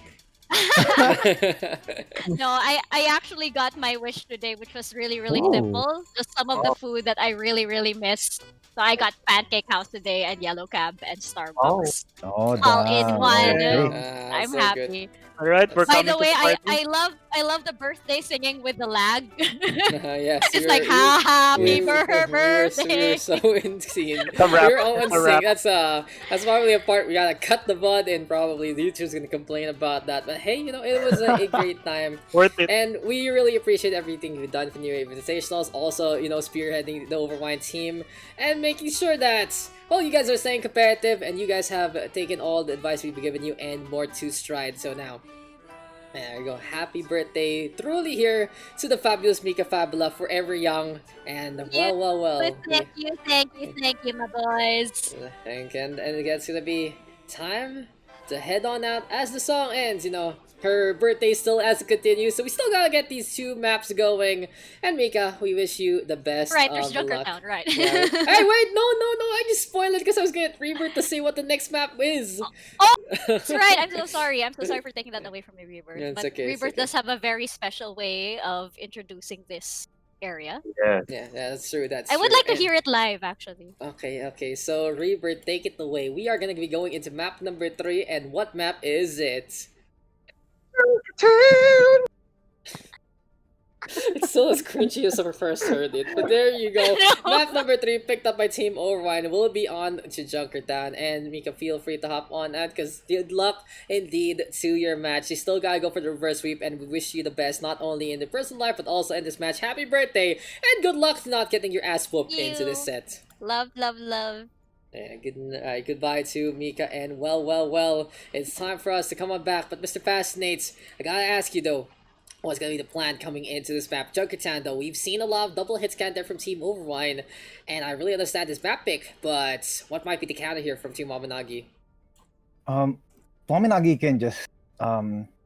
No, I actually got my wish today, which was really, really Oh, simple. Just some of the Oh, food that I really, really miss. So I got Pancake House today and Yellow Cab and oh, Starbucks. oh, All in damn. one. Okay. damn. I'm So good. happy. All right, we're That's By coming the to way, the I party. I love I love the birthday singing with the lag. Yes, It's like Yeah. happy we were birthday. so in scene. It's a We wrap. were all It's in a sync. wrap. That's probably a part we gotta cut the bud, and probably the YouTube's gonna complain about that. But hey, it was a great time, Worth it. and we really appreciate everything you've done for New Invitationals. Also, spearheading the Overwine team and making sure that, well, you guys are staying competitive, and you guys have taken all the advice we've given you and more to stride. So now, there you go. Happy birthday, truly here to the fabulous Mika Fabula, forever young, and You. well. Thank you, my boys. And it's gonna be time to head on out as the song ends. Her birthday still has to continue, so we still gotta get these two maps going. And Mika, we wish you the best Right, there's of luck. Junkertown, right? Yeah. Hey, wait, no, I just spoiled it because I was gonna get Rebirth to say what the next map is. Oh, that's right. I'm so sorry. I'm so sorry for taking that away from the Rebirth. Yeah, it's But okay. It's Rebirth okay. does have a very special way of introducing this area. Yes. Yeah, that's true. That's I would true. like to And- hear it live, actually. Okay. So Rebirth, take it away. We are gonna be going into map number 3, and what map is it? It's still as cringy as when I first heard it, but there you go. No. Map number 3, picked up by Team Overwine, will be on to Junkertown, and Mika, feel free to hop on that, because good luck indeed to your match. You still gotta go for the reverse sweep, and we wish you the best, not only in the personal life, but also in this match. Happy birthday, and good luck to not getting your ass whooped Thank into this you. set. Love, love, love. Yeah, goodbye to Mika, and well, it's time for us to come on back. But Mr. Fascinates, I gotta ask you though, what's gonna be the plan coming into this map? Junkertown though, we've seen a lot of double hits counter from Team Overwine, and I really understand this map pick, but what might be the counter here from Team Wamen Nagi? Wamen Nagi can just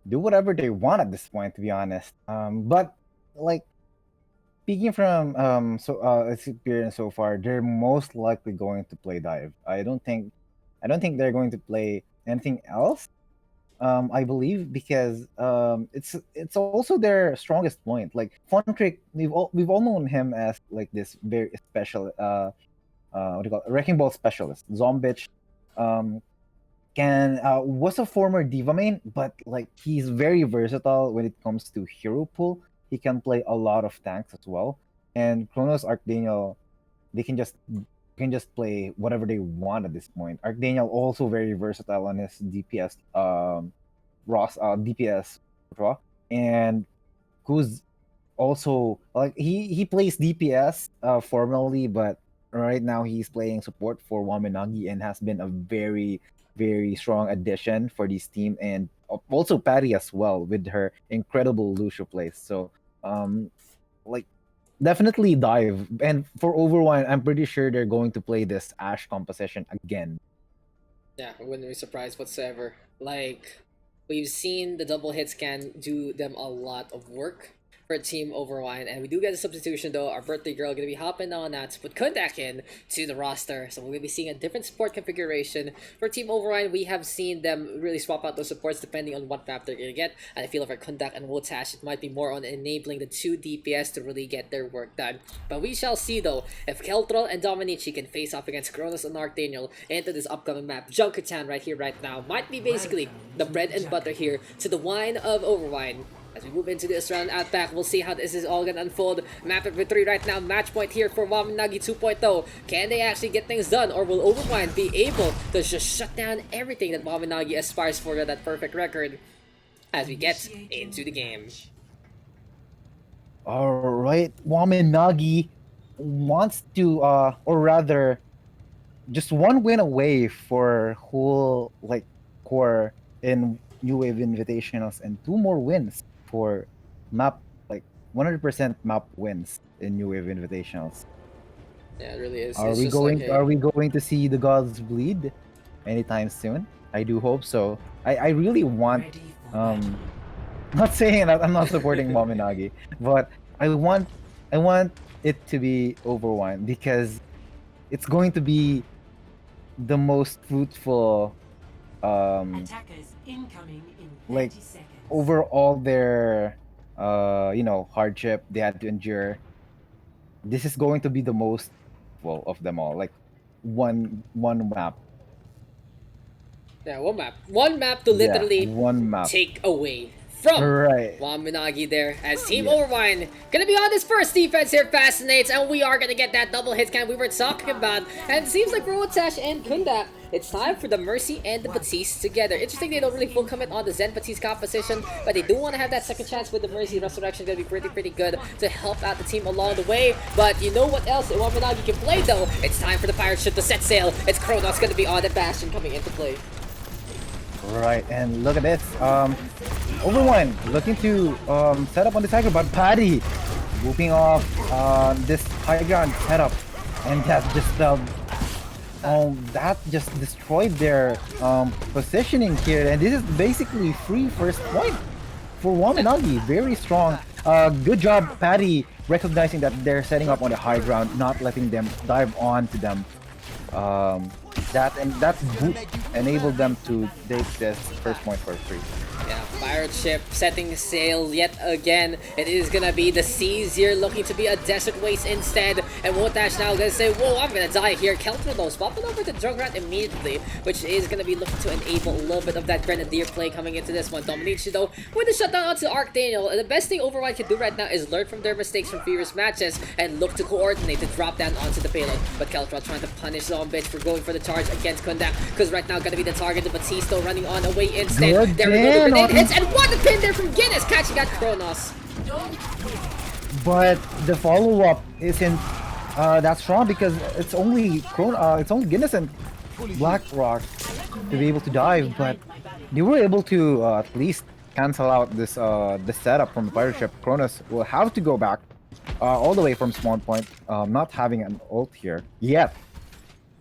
do whatever they want at this point, to be honest. But like speaking from experience so far, they're most likely going to play dive. I don't think they're going to play anything else. I believe because it's also their strongest point. Like Fun Trick, we've all known him as like this very special what do you call it? Wrecking Ball specialist. Zombitch can was a former diva main, but like he's very versatile when it comes to hero pool. He can play a lot of tanks as well. And Kronos Archdaniel, they can just play whatever they want at this point. Archdaniel also very versatile on his DPS DPS draw, and who's also like he plays DPS formally, but right now he's playing support for Waminagi and has been a very very strong addition for this team, and also Patty as well with her incredible Lucio plays. So like definitely dive, and for Overwine I'm pretty sure they're going to play this Ash composition again. Yeah, I wouldn't be surprised whatsoever. Like, we've seen the double hit scan do them a lot of work for Team Overwine, and we do get a substitution though. Our birthday girl gonna be hopping on that to put Kundak in to the roster, so we're gonna be seeing a different support configuration for Team Overwine. We have seen them really swap out those supports depending on what map they're gonna get, and I feel like for Kundak and Wotash, it might be more on enabling the two DPS to really get their work done. But we shall see though if Keltrol and Dominici can face off against Kronos and Archdaniel into this upcoming map. Junkertown right here, right now, might be basically the bread and butter here to the wine of Overwine. As we move into this round out back, we'll see how this is all gonna unfold. Map number 3 right now, match point here for Wamen Nagi 2.0. Can they actually get things done, or will Overwine be able to just shut down everything that Wamen Nagi aspires for, that perfect record, as we get into the game? All right, Wamen Nagi wants to, or rather, just one win away for whole like core in New Wave Invitationals, and two more wins for map, like 100% map wins in New Wave Invitationals. Yeah, it really is. Are It's we just going? like Are we going to see the gods bleed anytime soon? I do hope so. I really want. Not saying that I'm not supporting Wamen Nagi, but I want it to be Overwine, because it's going to be the most fruitful, Attackers incoming in 30 like, seconds. over all their hardship they had to endure. This is going to be the most, well, of them all, like one map. yeah, one map to Yeah, literally one map. take away from Right. Wamen Nagi there, as Team Yeah. Overwine gonna be on this first defense here. Fascinates, and we are gonna get that double hit scan we were talking about. And it seems like for Wotash and Kundak, it's time for the Mercy and the Batiste together. Interesting, they don't really full commit on the Zen Batiste composition, but they do want to have that second chance with the Mercy. Resurrection gonna be pretty good to help out the team along the way. But you know what else Wamen Nagi can play though? It's time for the pirate ship to set sail. It's Kronos gonna be on the Bastion coming into play. Right, and look at this. Overwine looking to set up on the tiger, but Paddy whooping off this high ground setup, and that just destroyed their positioning here. And this is basically free first point for Wamen Nagi. Very strong. Good job, Paddy, recognizing that they're setting up on the high ground, not letting them dive on to them. That boot enabled them to take this first point for free. Yeah, pirate ship setting sail yet again. It is gonna be the seas here, looking to be a desert waste instead. And Wotash now gonna say, whoa, I'm gonna die here. Kelter though, swapping over to Junkrat immediately, which is gonna be looking to enable a little bit of that Grenadier play coming into this one. Dominici though, with the shutdown onto Archdaniel. The best thing Overwatch can do right now is learn from their mistakes from previous matches and look to coordinate to drop down onto the payload. But Keltra trying to punish Zombitch for going for the charge against Kundak, because right now gonna be the target. The Batista running on away instead. Good There we go, the grenade damn. hits, and what a pin there from Guinness, catching out Kronos. But the follow-up isn't that strong, because it's only Guinness and Blackrock to be able to dive, but they were able to at least cancel out this setup from the pirate ship. Kronos will have to go back all the way from spawn point, not having an ult here yet.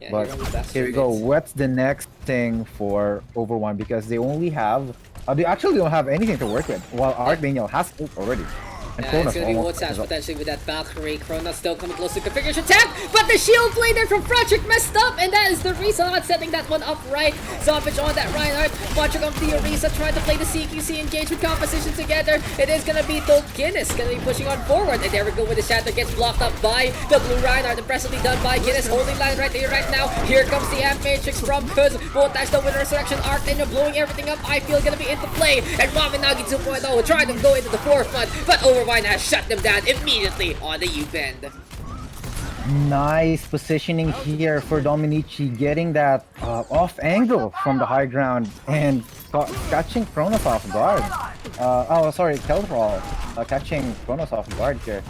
Yeah, But here we go. What's the next thing for Overwine? Because they only have, they actually don't have anything to work with, while Archdaniel has ult already. And Yeah, Kronos it's gonna be almost Wotash as well. potentially with that Valkyrie. Kronos still coming close to configuration tap, but the shield play there from Frotrick messed up, and that is the Risa not setting that one up right. Zombage on that Reinhardt. Frotrick on the Orisa trying to play the CQC engagement composition together. It is gonna be though Guinness gonna be pushing on forward, and there we go with the Shatter gets blocked up by the Blue Reinhardt. Impressively done by Guinness, holding line right there right now. Here comes the Amp Matrix from Kuz. Wotash though with the Resurrection Arc, then you're blowing everything up. I feel gonna be into play, and Wamen Nagi 2.0 trying to go into the forefront, but Overwine has shut them down immediately on the U-bend. Nice positioning here for Dominici, getting that off angle from the high ground and catching Kronos off guard. Keltrol catching Kronos off guard here.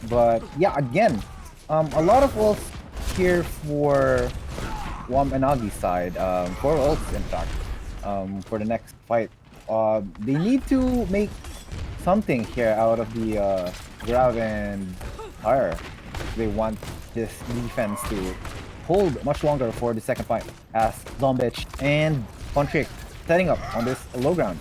But yeah, again, a lot of ults here for Wamen Nagi's side. 4 ults, in fact, for the next fight. They need to make something here out of the Grav and Fire. They want this defense to hold much longer for the second fight as Zombich and Pontrick setting up on this low ground.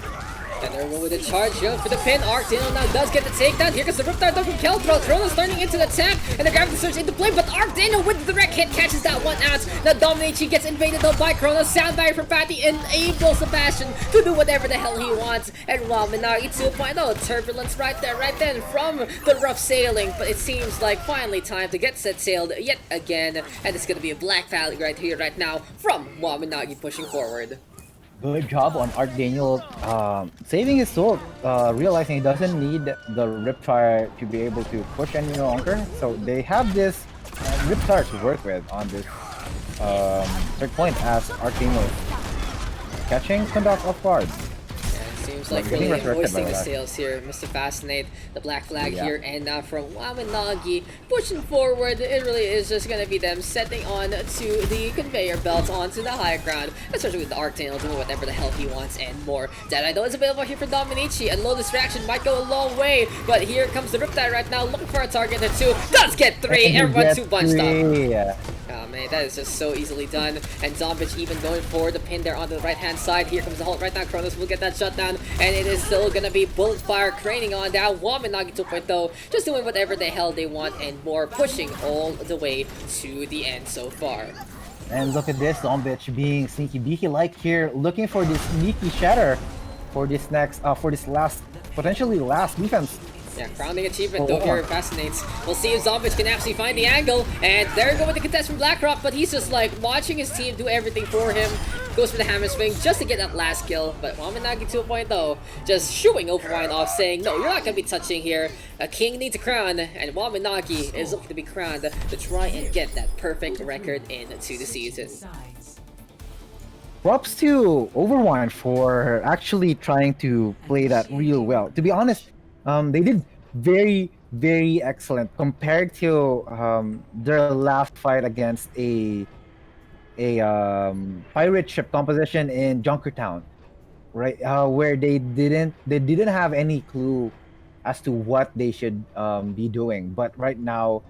And they're going with the charge jump for the pin. Arcdale now does get the takedown. Here comes the Riptide from Kelthro. Kronos turning into the attack, and the Gravity Surge into play, but Arcdale with the direct hit catches that one out. Now Dominachi gets invaded though by Kronos. Sound barrier from Patty enables Sebastian to do whatever the hell he wants. And Wamen Nagi 2.0. Turbulence right there, right then from the rough sailing. But it seems like finally time to get set sailed yet again. And it's going to be a Black Valley right here, right now from Wamen Nagi pushing forward. Good job on Art Daniel saving his soul, realizing he doesn't need the Riptire to be able to push any longer. So they have this Riptire to work with on this third point as Art Daniel catching Conduct off guard. Seems like really hoisting the sails here, Mr. Fascinate, the black flag here, and now from Wamen Nagi pushing forward. It really is just gonna be them setting on to the conveyor belt onto the high ground, especially with the Arctane doing whatever the hell he wants and more. Dead Eye though is available here for Dominici, and low distraction might go a long way, but here comes the Riptide right now, looking for a target or two. Does get three, everyone two bunched up. Oh man, that is just so easily done. And Zombich even going for the pin there on the right hand side. Here comes the Hulk right now. Kronos will get that shutdown, and it is still gonna be bullet fire craning on down. Wamen Nagi 2.0 just doing whatever the hell they want and more, pushing all the way to the end so far. And look at this, Zombich being sneaky beaky like here, looking for this sneaky shatter for this next, for this last, potentially last defense. Yeah, crowning achievement though here fascinates. We'll see if Zombich can actually find the angle, and there you go with the contest from Blackrock, but he's just like watching his team do everything for him. Goes for the hammer swing just to get that last kill, but Wamen Nagi 2.0 just shooing Overwine off, saying, no, you're not going to be touching here. A king needs a crown, and Wamen Nagi is looking to be crowned to try and get that perfect record into the season. Props to Overwine for actually trying to play that real well. To be honest, they did very, very excellent compared to their last fight against a pirate ship composition in Junkertown, right? Where they didn't have any clue as to what they should be doing. But right now,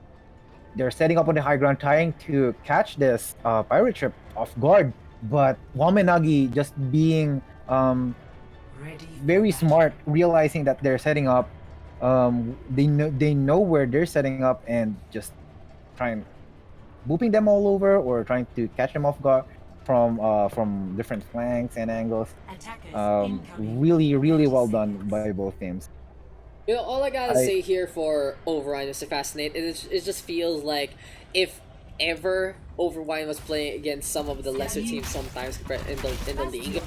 they're setting up on the high ground, trying to catch this pirate ship off guard. But Wamen Nagi just being very smart, realizing that they're setting up. They know where they're setting up, and just trying booping them all over or trying to catch them off guard from different flanks and angles. Really, really well done by both teams. You know, all I gotta say here for Overwine, Mr. Fascinate, it just feels like if ever Overwine was playing against some of the lesser teams sometimes in the league,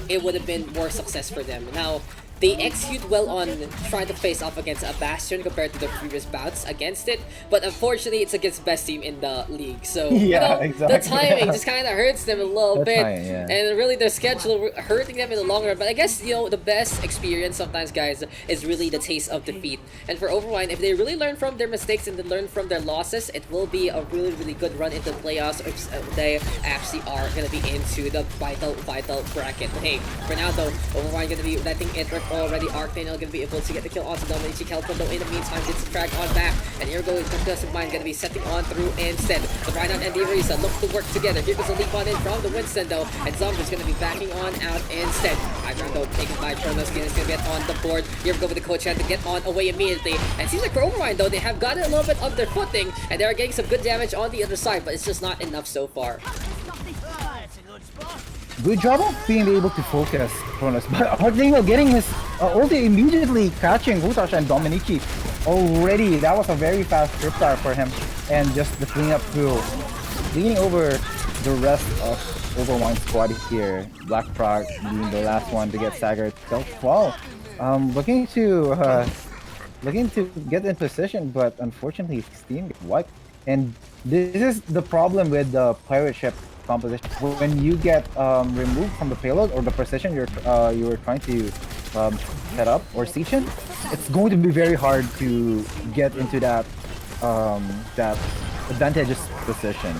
it would have been more success for them. Now, they execute well on trying to face off against a Bastion compared to the previous bouts against it, but unfortunately it's against the best team in the league. So, yeah, the timing just kind of hurts them a little bit, and really their schedule hurting them in the long run. But I guess, the best experience sometimes, guys, is really the taste of defeat. And for Overwine, if they really learn from their mistakes and they learn from their losses, it will be a really, really good run into the playoffs if they actually are going to be into the vital bracket. But hey, for now though, Overwine going to be letting it work already. Arcane going to be able to get the kill onto Dominici. Kelton though in the meantime gets the frag on back, and here goes Concussive Mind going to be setting on through instead. The Rhinout and the Arisa look to work together. Here goes a leap on in from the Winston though, and Zombie's going to be backing on out instead. High ground though taken by Kronos. Is going to get on the board. Here we go with the coach hand to get on away immediately, and it seems like for Overwine though, they have gotten a little bit of their footing, and they are getting some good damage on the other side, but it's just not enough so far. Good job of being able to focus Kronos, but Hardingo getting his ulti immediately catching Hutash and Dominici already. That was a very fast Riptire for him, and just the cleanup through, leaning over the rest of Overwine squad here. Black Frog being the last one to get staggered. Well, looking to get in position, but unfortunately his team gets wiped. And this is the problem with the pirate ship composition. When you get removed from the payload or the position you're trying to set up or siege in, it's going to be very hard to get into that that advantageous position.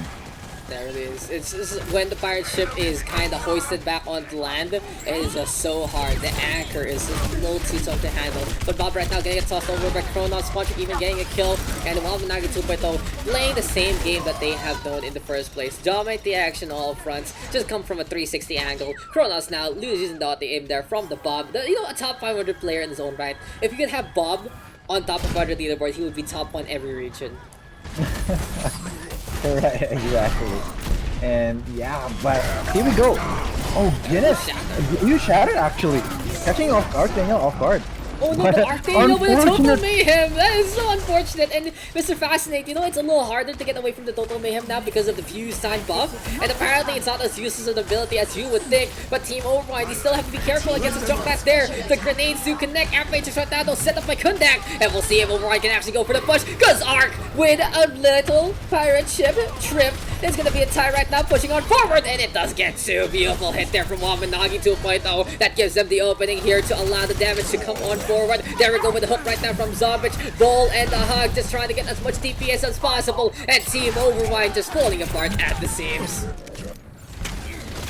There it is. It's when the pirate ship is kind of hoisted back onto land. It is just so hard. The anchor is a little too tough to handle. But Bob right now getting it tossed over by Kronos. Punch even getting a kill. And Wamen Nagi 2.0 playing the same game that they have done in the first place. Dominate the action all fronts. Just come from a 360 angle. Kronos now losing the aim there from the Bob. A top 500 player in his own right. If you could have Bob on top of other leaderboard, he would be top 1 every region. Right, exactly. And yeah, but here we go. Oh goodness, you shattered actually, catching off guard, Daniel off guard. Oh no, but Arctaniel with a total mayhem! That is so unfortunate. And Mr. Fascinate, it's a little harder to get away from the total mayhem now because of the fuse time buff. And apparently it's not as useless an ability as you would think. But Team Overwine, you still have to be careful against the jump pass there. The grenades do connect. Matrix right now, they'll set up by Kundak. And we'll see if Overwine can actually go for the push. Because Arc with a little pirate ship trip. There's gonna be a tie right now pushing on forward. And it does get to beautiful hit there from Wamen Nagi 2.0. That gives them the opening here to allow the damage to come on forward. There we go with the hook right now from Zombich. Ball and the hug, just trying to get as much DPS as possible. And Team Overwine just falling apart at the seams.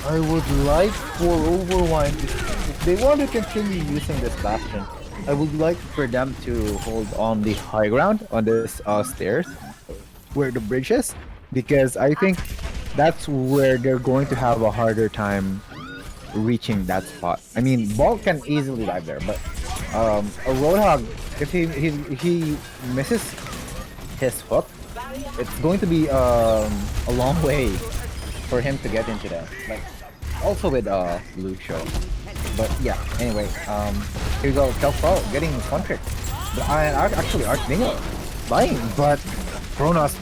I would like for Overwine, if they want to continue using this bastion, I would like for them to hold on the high ground on this stairs where the bridge is, because I think that's where they're going to have a harder time reaching that spot. I mean, Ball can easily dive there, but a Roadhog, if he misses his hook, it's going to be a long way for him to get into that. Like also with Lucio. But yeah, anyway, here we go, Kelfro getting one trick. Actually Archdingle dying, but Kronos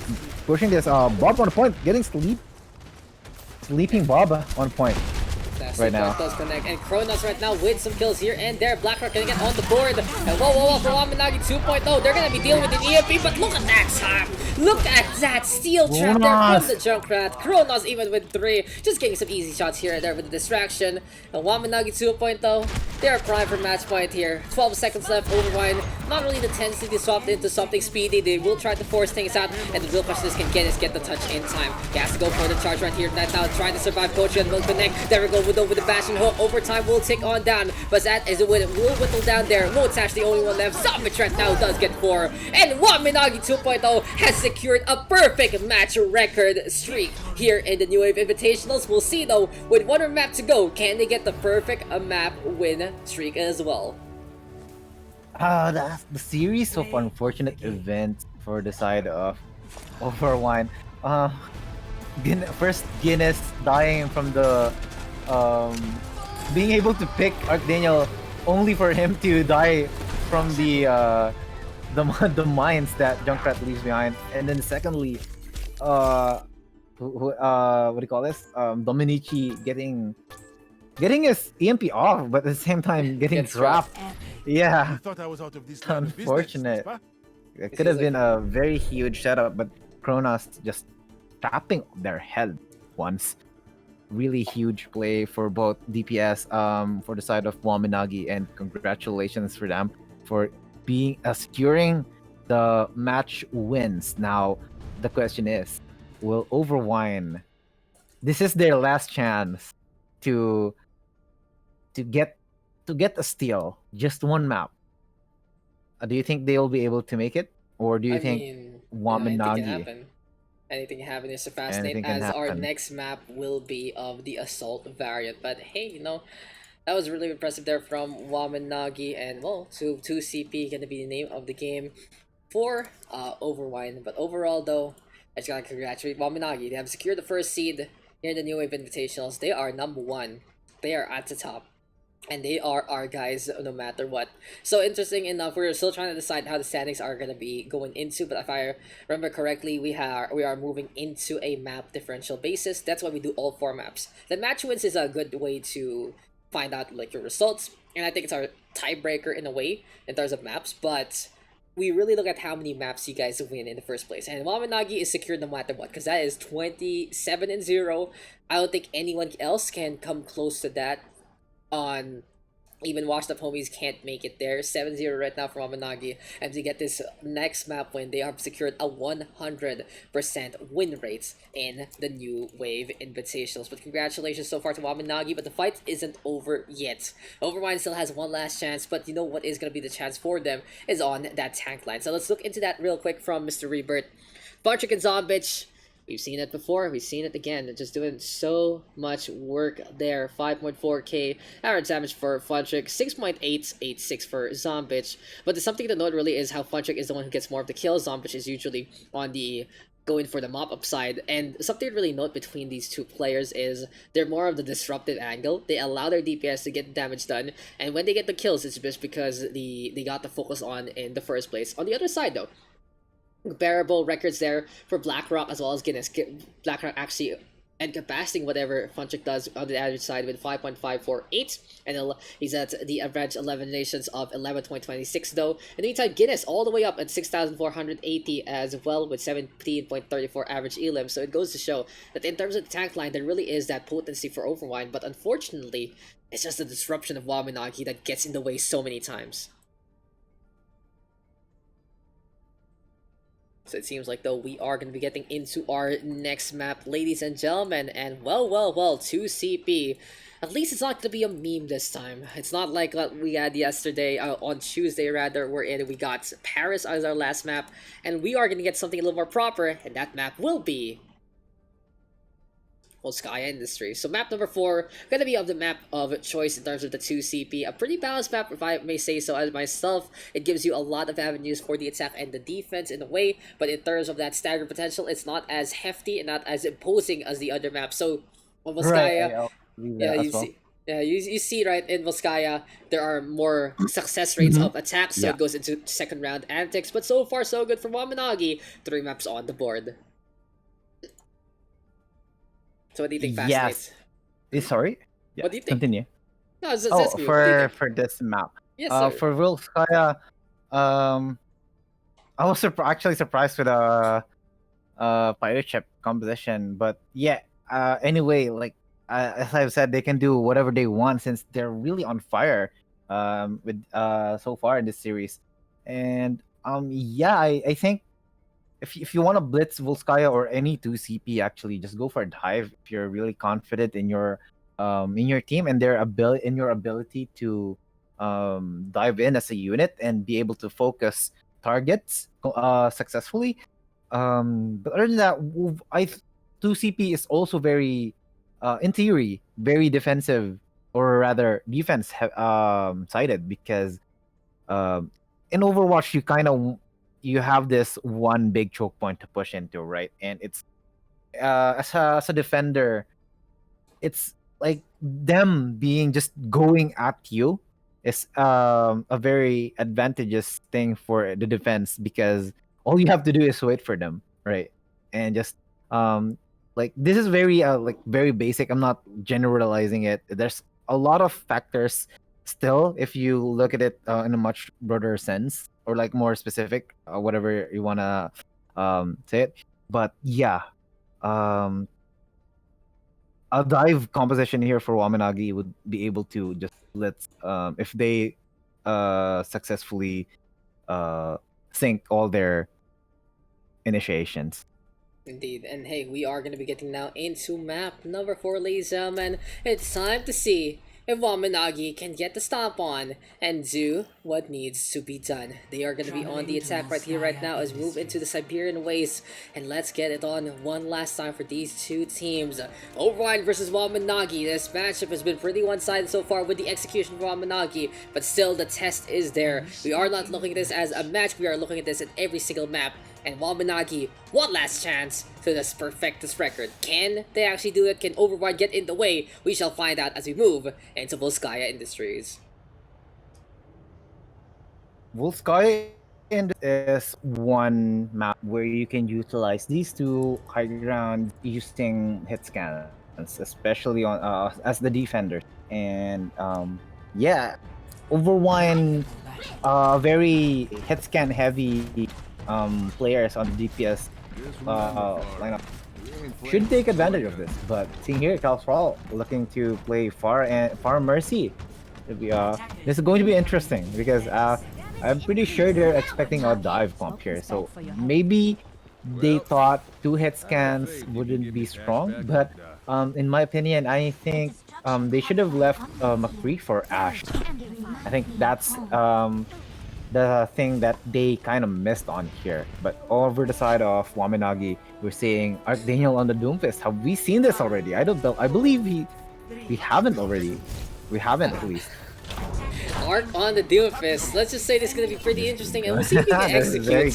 pushing this Bob on point, getting sleeping Bob on point. Right now. Does connect, and Kronos right now with some kills here and there. Blackrock gonna get on the board. And whoa, for Wamen Nagi 2.0, they're gonna be dealing with an EMP, but look at that time! Look at that steel trap there from the Junkrat. Kronos even with 3, just getting some easy shots here and there with the distraction. And Wamen Nagi 2.0, they're primed for match point here. 12 seconds left. Overwine, not really the tendency to swap into something speedy. They will try to force things out, and the real question this can get is get the touch in time. He has to go for the charge right here. Right now, trying to survive. Potion will connect. There we go with the bashing hook. Overtime will take on down, but that is will whittle down there. Motash the only one left. Zombich right now does get 4, and Wamen Nagi 2.0 has secured a perfect match record streak here in the New Wave Invitationals. We'll see though, with one more map to go, can they get the perfect map win streak as well? That's the series of unfortunate events for the side of Overwine. First Guinness dying from the being able to pick Archdaniel only for him to die from the mines that Junkrat leaves behind, and then secondly, what do you call this? Dominici getting his EMP off, but at the same time getting dropped. Yeah, I thought I was out of this unfortunate. business, It could have been a very huge setup, but Kronos just tapping their head once. Really huge play for both DPS for the side of Wamen Nagi, and congratulations for them for being securing the match wins. Now the question is, will Overwine, this is their last chance to get a steal, just one map. Do you think they'll be able to make it, or do you think Wamen Nagi? Anything can happen. Is Fascinate, as our next map will be of the assault variant. But hey, that was really impressive there from Wamen Nagi, and well, 2 CP gonna be the name of the game for Overwine. But overall though, I just gotta congratulate Wamen Nagi. They have secured the first seed here in the New Wave Invitationals. They are number 1. They are at the top. And they are our guys no matter what. So interesting enough, we're still trying to decide how the standings are going to be going into, but if I remember correctly, we are moving into a map differential basis. That's why we do all 4 maps. The match wins is a good way to find out like your results, and I think it's our tiebreaker in a way in terms of maps, but we really look at how many maps you guys win in the first place. And Wamen Nagi is secured no matter what, because that is 27-0. I don't think anyone else can come close to that on Even washed up homies can't make it there. 7-0 right now for Wamen Nagi. And to get this next map win, they have secured a 100% win rate in the New Wave Invitationals. But congratulations so far to Wamen Nagi, but the fight isn't over yet. Overwine still has one last chance, but you know what is going to be the chance for them is on that tank line. So let's look into that real quick from Mr. Rebirth. Bunchik and Zombitch. We've seen it before, we've seen it again. They're just doing so much work there. 5.4k average damage for Funtrick, 6.886 for Zombitch. But there's something to note really is how Funtrick is the one who gets more of the kills. Zombitch is usually on the going for the mop-up side. And something to really note between these two players is they're more of the disruptive angle. They allow their DPS to get damage done, and when they get the kills, it's just because they got the focus on in the first place. On the other side though, comparable records there for BlackRock as well as Guinness. BlackRock actually incapacitating whatever Funtrick does on the average side with 5.548, and he's at the average eliminations of 11.26 though. In the meantime, Guinness all the way up at 6,480 as well with 17.34 average elim. So it goes to show that in terms of the tank line, there really is that potency for Overwine, but unfortunately, it's just the disruption of Wamen Nagi that gets in the way so many times. So it seems like though we are going to be getting into our next map, ladies and gentlemen, and well, 2CP. At least it's not going to be a meme this time. It's not like what we had yesterday, on Tuesday rather, wherein we got Paris as our last map, and we are going to get something a little more proper, and that map will be Volskaya Industries. So map number 4, gonna be of the map of choice in terms of the 2CP. A pretty balanced map, if I may say so as myself. It gives you a lot of avenues for the attack and the defense in a way, but in terms of that stagger potential, it's not as hefty and not as imposing as the other maps. So on Volskaya, yeah, you see. Yeah, you see right in Volskaya, there are more success rates of attacks, so it goes into second round antics. But so far, so good for Wamen Nagi. 3 maps on the board. So what do you think, Fascinate? Yes. Sorry? Yeah, what do you think? Continue. No, it's for this map. Yes, sir. For Volskaya, I was actually surprised with pirate ship composition, but yeah. Anyway, like as I've said, they can do whatever they want since they're really on fire. With so far in this series, and yeah, I think if you want to blitz Volskaya or any 2CP, actually just go for a dive if you're really confident in your team and their ability to dive in as a unit and be able to focus targets successfully. But other than that, 2CP is also very in theory very defensive, or rather defense sided, because in Overwatch you have this one big choke point to push into, right? And it's as a defender, it's like them being just going at you is a very advantageous thing for the defense, because all you have to do is wait for them, right? And just like this is very very basic. I'm not generalizing it. There's a lot of factors still if you look at it in a much broader sense, or like more specific, whatever you want to say it. But yeah, a dive composition here for Wamen Nagi would be able to just if they successfully sync all their initiations. Indeed, and hey, we are going to be getting now into map number 4, ladies and gentlemen. It's time to see if Wamen Nagi can get the stomp on and do what needs to be done. They are going to be on the attack right here, right now, as we move into the Siberian Waste, and let's get it on one last time for these two teams. Overwine versus Wamen Nagi. This matchup has been pretty one-sided so far with the execution of Wamen Nagi, but still the test is there. We are not looking at this as a match, we are looking at this at every single map. And Wamen Nagi, one last chance to this perfect record. Can they actually do it? Can Overwine get in the way? We shall find out as we move into Volskaya Industries. Volskaya is one map where you can utilize these two high ground using hit scans, especially on as the defenders. And yeah, Overwine, very hit scan heavy players on the DPS lineup should take advantage of this. But seeing here, Calfral looking to play Far Mercy This is going to be interesting because I'm pretty sure they're expecting a dive comp here. So maybe they thought 2-hit scans wouldn't be strong, but in my opinion, I think they should have left McCree for Ash. I think that's the thing that they kind of missed on here. But over the side of Wamen Nagi, we're seeing Archdaniel on the Doomfist. Have we seen this already? I don't know. I believe we haven't already. We haven't at least. Arc on the Doomfist. Let's just say this is gonna be pretty interesting, and we'll see if we can execute.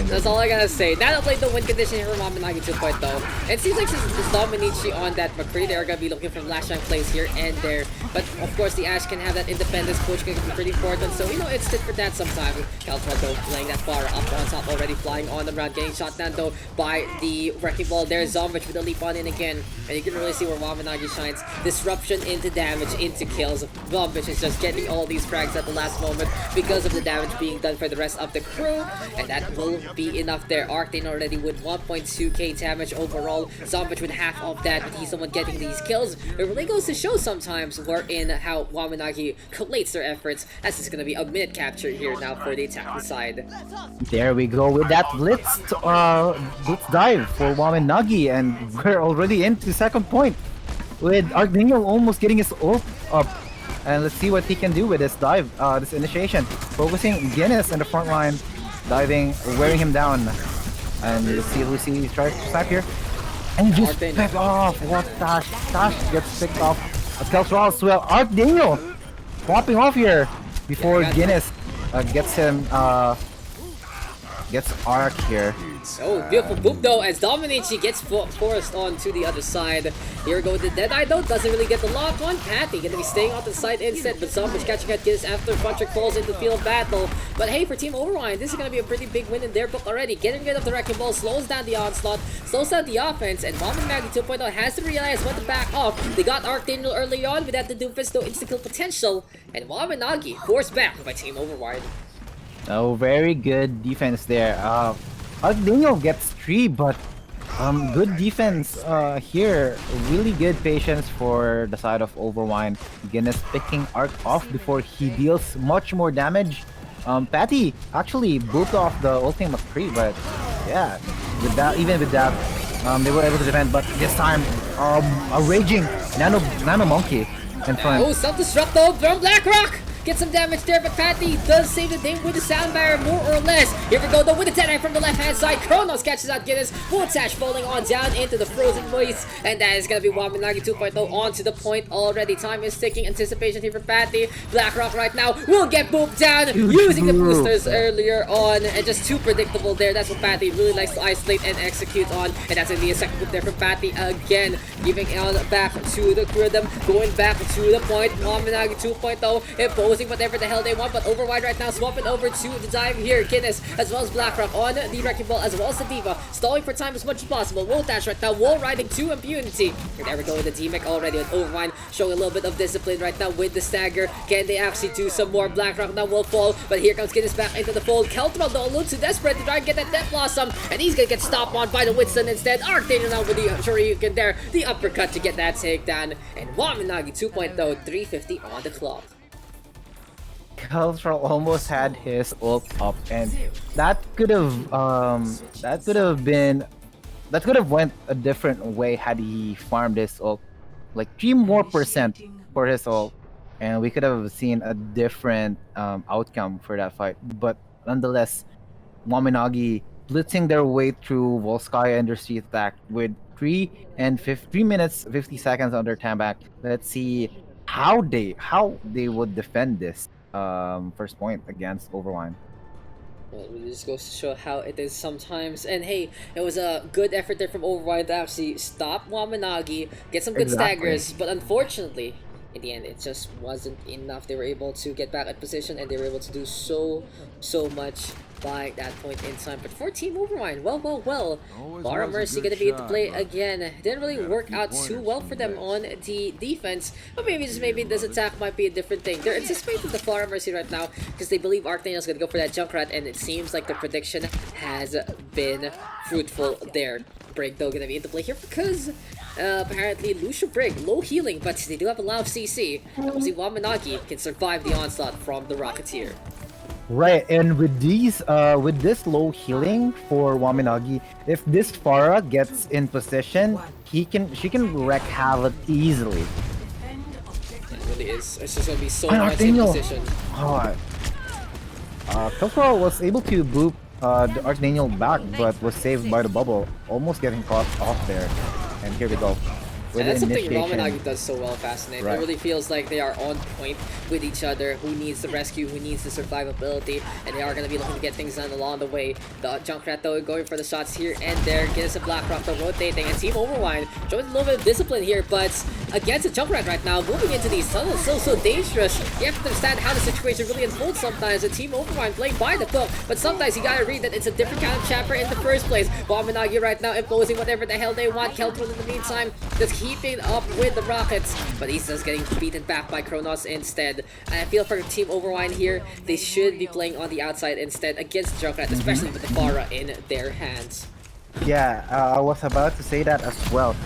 That's all I gotta say. Now that played the win condition here for Wamen Nagi 2.0. It seems like since Dominici on that McCree, they're gonna be looking for last time plays here and there. But of course, the Ash can have that independence push, can be pretty important. So it's tit for that sometimes. Kaltra though playing that far up on top, already flying on the ground, getting shot down though by the wrecking ball. There's Zombich with a leap on in again, and you can really see where Wamen Nagi shines. Disruption into damage, into kills. Zombich is just getting all these frags at the last moment because of the damage being done for the rest of the crew, and that will be enough there. Arcane already with 1.2k damage overall, Zombich with half of that, but he's the one getting these kills. It really goes to show sometimes wherein how Wamen Nagi collates their efforts, as it's going to be a mid capture here now for the attacking side. There we go with that blitz dive for Wamen Nagi, and we're already into second point with Archdaniel almost getting his ult up. And let's see what he can do with this dive, this initiation. Focusing Guinness in the front line, diving, wearing him down. And let's see Lucy tries to snipe here. And just pick off. What Tash? Tash gets picked off. Keltral as well. Archdaniel popping off here before Guinness gets him, gets Arc here. Oh, beautiful boop though, as Dominici gets forced on to the other side. Here we go with the Deadeye though, doesn't really get the lock on. Patty gonna be staying off the side instead, but Zombich catching at Giz after Funtrick falls into the field of battle. But hey, for Team Overwine, this is gonna be a pretty big win in their book already. Getting rid of the Wrecking Ball slows down the onslaught, slows down the offense, and Wamen Nagi 2.0 has to realize when to back off. They got Archdaniel early on without the Doomfist, no insta-kill potential, and Wamen Nagi forced back by Team Overwine. Oh, very good defense there. Archdaniel gets 3, but good defense here. Really good patience for the side of Overwine. Guinness picking Arc off before he deals much more damage. Patty actually booped off the ultimate McCree, but yeah, with that, even with that, they were able to defend. But this time, a raging Nano Monkey in front. Oh, self-destruct though from Blackrock! Get some damage there, but Patty does save the day with the sound barrier, more or less. Here we go though with the Deadeye from the left-hand side. Kronos catches out Guinness. Voltash falling on down into the frozen voice. And that is going to be Wamen Nagi 2.0 on to the point already. Time is ticking. Anticipation here for Patty. Blackrock right now will get booped down using the boosters earlier on. And just too predictable there. That's what Patty really likes to isolate and execute on. And that's going to be a second boop there for Patty again. Giving on back to the rhythm. Going back to the point. Wamen Nagi 2.0 imposing whatever the hell they want, but Overwide right now swapping over to the dive here. Guinness as well as Blackrock on the Wrecking Ball as well as the Diva, stalling for time as much as possible. Voltash right now, wall riding to impunity. And there we go with the D-Mech already with Overwine showing a little bit of discipline right now with the stagger. Can they actually do some more? Blackrock now will fall, but here comes Guinness back into the fold. Keltral though a little too desperate to try and get that Death Blossom, and he's gonna get stopped on by the Whitson instead. Archdaniel now with the Shoryuken there, the uppercut to get that takedown, and Wamen Nagi 2.0, 350 on the clock. Keltral almost had his ult up, and that could have went a different way had he farmed his ult like 3% more for his ult, and we could have seen a different outcome for that fight. But nonetheless, Wamen Nagi blitzing their way through Volskaya Industries attack with 3 minutes 50 seconds on their time back. Let's see how they would defend this first point against Overwine. Well, it just goes to show how it is sometimes. And hey, it was a good effort there from Overwine to actually stop Wamen Nagi, get some good staggers, but unfortunately, in the end, it just wasn't enough. They were able to get back at position, and they were able to do so much by that point in time. But for Team Overwine, well, Bar of Mercy gonna be into play again. Didn't really work out too well for them on the defense, but maybe this attack might be a different thing. They're anticipating the Bar of Mercy right now because they believe Archdaniel's gonna go for that Junkrat, and it seems like the prediction has been fruitful there. Break though gonna be into play here because Apparently, Lucia Brig, low healing, but they do have a lot of CC. And we'll see Wamen Nagi can survive the onslaught from the Rocketeer. Right, and with this low healing for Waminagi, if this Farah gets in position, she can wreak havoc easily. It really is. It's just gonna be so Ay, much in Arteno! position. Oh, Pilfro was able to boop the Archdaniel back, but was saved by the bubble, almost getting caught off there. And here we go. With And that's the something initiation. Wamen Nagi does so well, Fascinate. Right. It really feels like they are on point with each other. Who needs the rescue, who needs the survivability, and they are going to be looking to get things done along the way. The Junkrat though going for the shots here and there. Gets a Blackrock though rotating, and Team Overwine showing a little bit of discipline here, but against a Junkrat right now, moving into these tunnels so dangerous. You have to understand how the situation really unfolds sometimes. A Team Overwine playing by the book, but sometimes you gotta read that it's a different kind of chapter in the first place. Wamen Nagi right now imposing whatever the hell they want. Keltrol in the meantime just keeping up with the Rockets, but he's just getting beaten back by Kronos instead. And I feel for Team Overwine here, they should be playing on the outside instead against Junkrat, especially with the Farah in their hands. Yeah, I was about to say that as well.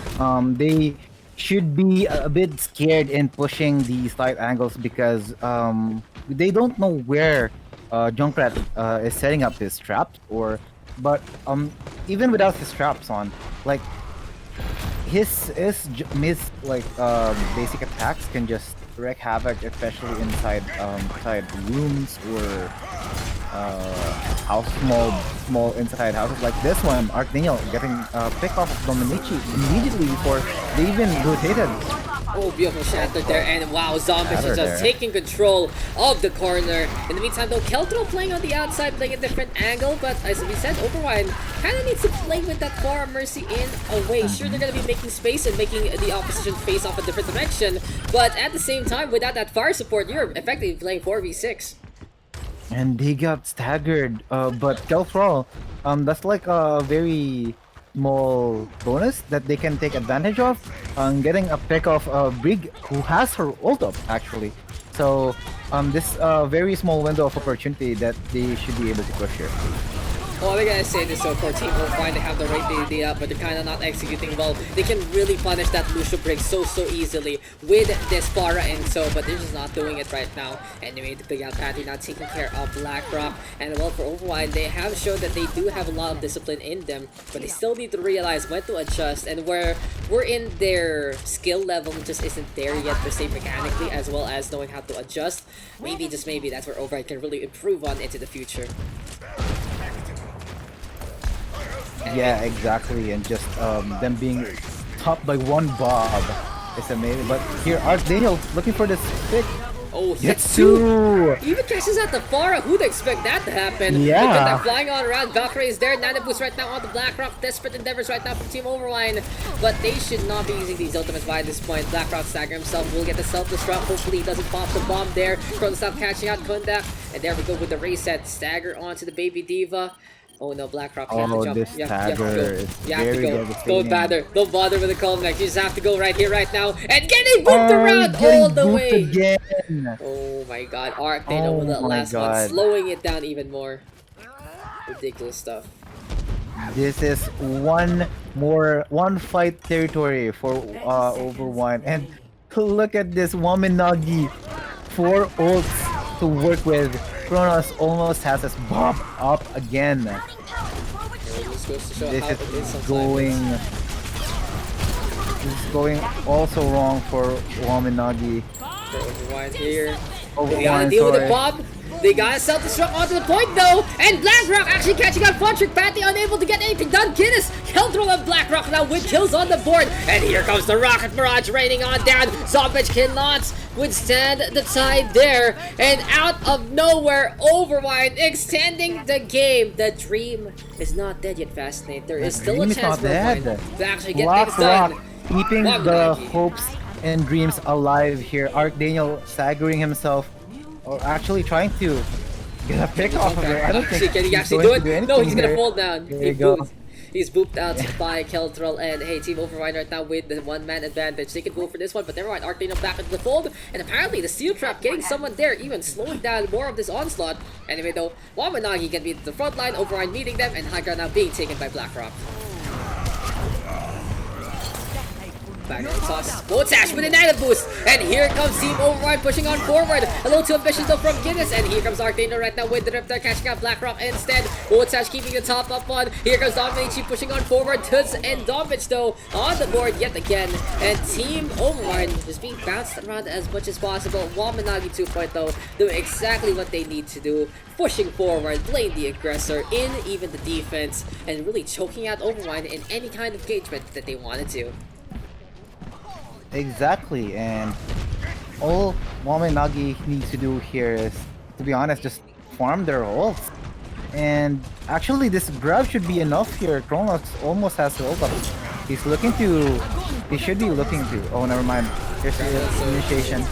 They should be a bit scared in pushing these tight angles because they don't know where Junkrat is setting up his traps, but even without his traps on, like his basic attacks can just wreak havoc, especially inside rooms or small inside houses like this one. Archdaniel getting pick off of Dominici immediately before they even rotated. Oh, beautiful shatter there, and wow, Zombie is Shatter just there. taking control of the corner. In the meantime, though, Keltro playing on the outside, playing a different angle, but as we said, Overwine kind of needs to play with that Farah Mercy in a way. Sure, they're going to be making space and making the opposition face off a different direction, but at the same time, without that fire support, you're effectively playing 4v6. And they got staggered, but Kelthrall, that's like a very small bonus that they can take advantage of, getting a pick of Brig, who has her ult up actually. So this very small window of opportunity that they should be able to push here. Well, I gotta say this, so for Team Overwine, they have the right idea, but they're kind of not executing well. They can really punish that Lucio Brig so easily with this Farah and so, but they're just not doing it right now. Anyway, the big out patty not taking care of Blackrock, and well, for Overwine, they have shown that they do have a lot of discipline in them, but they still need to realize when to adjust, and where we're in their skill level just isn't there yet per se mechanically, as well as knowing how to adjust. Maybe, just maybe, that's where Overwine can really improve on into the future. Yeah, exactly, and just them being topped by one Bob is amazing. But here, Archdaniel looking for this pick. Oh, Gets two. two. Even catches out the Farah. Who'd expect that to happen? Yeah. Look at that flying on around. Valkyrie is there. Nana boost right now on the Blackrock. Desperate endeavors right now from Team Overwine. But they should not be using these ultimates by this point. Blackrock stagger himself. Will get the self-destruct. Hopefully he doesn't pop the bomb there. Kronos stop catching out Kundak. And there we go with the reset. Stagger onto the Baby Diva. Oh no, Blackrock, you have to jump. This You have to stagger go. is You have to very go. devastating. Don't bother with the call next. You just have to go right here, right now. And getting booped around getting all the booped way. again. Oh my god, Archdaniel with that Oh my last one, God. slowing it down even more. Ridiculous stuff. This is one fight territory for Overwine, and look at this Wamen Nagi, 4 ults to work with. Kronos almost has his Bob up again. This goes to show This how it is is sometimes. going also wrong for Wamen Nagi. For Overwine here. They gotta Overwine, deal with sorry. it, Bob. They got self-destruct onto the point though, and Blackrock actually catching out Fun Trick Patty, unable to get anything done. Guinness, Kelthrall and Blackrock now with kills on the board, and here comes the Rocket Mirage raining on down. Zombich cannot withstand the tide there, and out of nowhere, Overwine extending the game. The dream is not dead yet, Fascinate. There is still a Dream is chance not for dead. Overwine to actually get things Blackrock done. keeping Wamen the Nagi. hopes and dreams alive here. Archdaniel staggering himself, or actually trying to get a pick off of it. I don't think Can he he's actually going do to it? No, he's anything gonna there. fall down. There you go. He's booped out by Kelthrall, and hey, Team Overwine right now with the one-man advantage. They can go for this one, but never mind. Archdaniel back into the fold, and apparently the Steel Trap getting someone there, even slowing down more of this onslaught. Anyway though, Wamen Nagi can be at the front line, Overwine meeting them, and high ground now being taken by Blackrock. back. Toss Botash with an item boost. And here comes Team Overwine pushing on forward. A little too ambitious though from Guinness. And here comes Archdano right now with the Riptide catching out Blackrock instead. Botash keeping the top up on. Here comes Dominici pushing on forward. Tuts and Domich though on the board yet again. And Team Overwine just being bounced around as much as possible. Wamen Nagi 2.0 doing exactly what they need to do. Pushing forward, playing the aggressor in even the defense, and really choking out Overwine in any kind of engagement that they wanted to. Exactly, and all Wamen Nagi needs to do here is, to be honest, just farm their ults. And actually, this grab should be enough here. Kronos almost has the ult up. He's looking to. He should be looking to. Oh, never mind. Here's the initiation.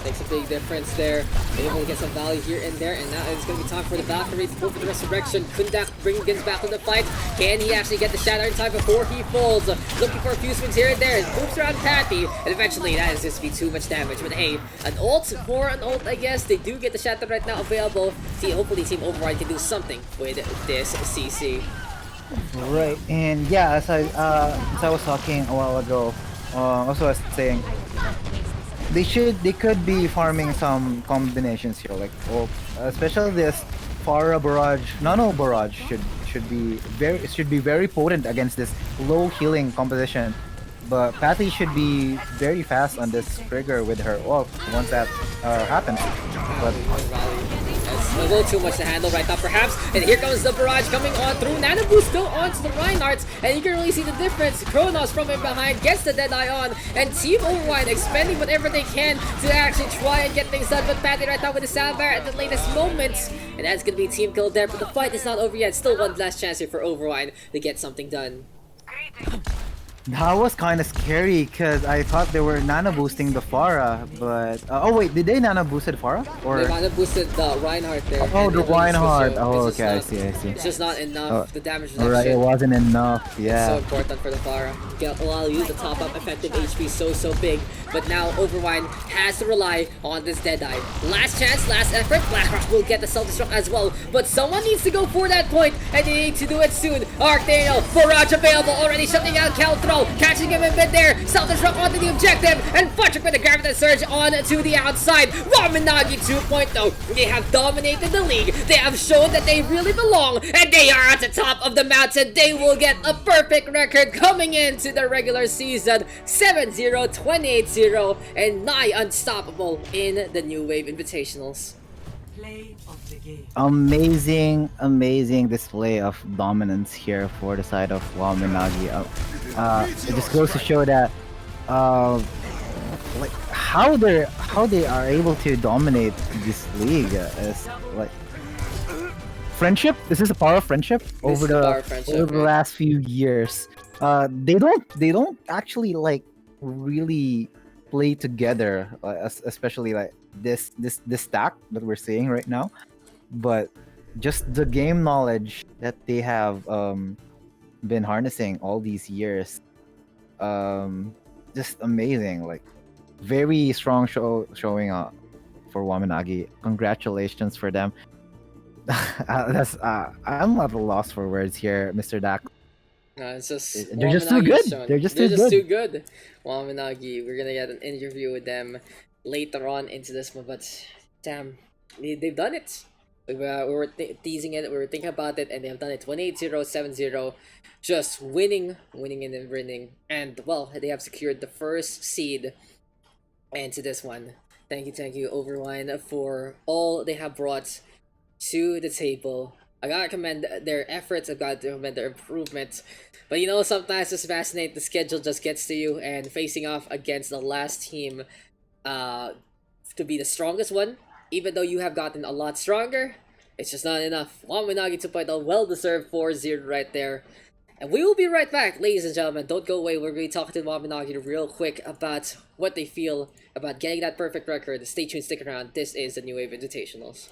Makes a big difference there. Able to get some value here and there, and now it's going to be time for the Valkyrie to go for the Resurrection. Kundak bringing Gins back on the fight. Can he actually get the shatter in time before he falls? Looking for a few swings here and there. Moves around Patty, and eventually that is just be too much damage. But hey, an ult for an ult, I guess. They do get the shatter right now available. See, hopefully Team Override can do something with this CC. Right, and yeah, as I was talking a while ago, also I was saying, they could be farming some combinations here, like especially this Pharah barrage, Nano barrage should be very potent against this low healing composition. But Patty should be very fast on this trigger with her ult once that happens. But that's a little too much to handle right now, perhaps. And here comes the barrage coming on through. Nano Boost still onto the Reinhardts, and you can really see the difference. Kronos from in behind gets the Deadeye on, and Team Overwine expending whatever they can to actually try and get things done. But Patty right now with the Soundbar at the latest moments, and that's gonna be team kill there. But the fight is not over yet. Still one last chance here for Overwine to get something done. that was kind of scary because I thought they were nano boosting the Pharah, but oh wait, did they nano boosted Pharah? Or They might have boosted the Reinhardt there. oh, and the it was Reinhardt. just, Oh, it's just okay, I not- see, I see. It's just not enough. Oh, The damage Alright, it reduction. wasn't enough. It's so Yeah. important for the Pharah. Get allow you to top up effective HP so big. But now Overwine has to rely on this Deadeye. Last chance, last effort. Blackrock will get the self-destruct as well. But someone needs to go for that point, and they need to do it soon. Archdano, barrage available, already shutting out Calthro, catching him in mid there. Self-destruct onto the objective, and Fudging with the Gravity Surge on to the outside. Wamen Nagi 2.0. They have dominated the league. They have shown that they really belong, and they are at the top of the mountain. They will get a perfect record coming into the regular season. 7-0, 28-0, and nigh unstoppable in the New Wave Invitationals. Play of the game. Amazing display of dominance here for the side of Wamen Nagi. It just goes to show that, like how they are able to dominate this league is like friendship. This is a power of friendship over the the power of friendship, over the right. last few years. They don't actually like really play together, especially like this stack that we're seeing right now. But just the game knowledge that they have been harnessing all these years, just amazing. Like very strong showing up for Wamen Nagi. Congratulations for them. I'm at a loss for words here, Mr. Dak. It's just They're just too Wamen Nagi good. has shown- They're just too good. Wamen Nagi, we're gonna get an interview with them later on into this one, but damn, they've done it. We were teasing it, we were thinking about it, and they have done it. 28-0, 7-0, just winning and then winning, and well, they have secured the first seed into this one. Thank you, Overwine, for all they have brought to the table. I gotta commend their efforts, I've got to commend their improvements. But you know, sometimes just Fascinate, the schedule just gets to you, and facing off against the last team to be the strongest one, even though you have gotten a lot stronger, it's just not enough. Wamen Nagi 2.0, well-deserved 4-0 right there. And we will be right back, ladies and gentlemen. Don't go away. We're going to be talking to Wamen Nagi real quick about what they feel about getting that perfect record. Stay tuned, stick around. This is the New Wave Invitationals.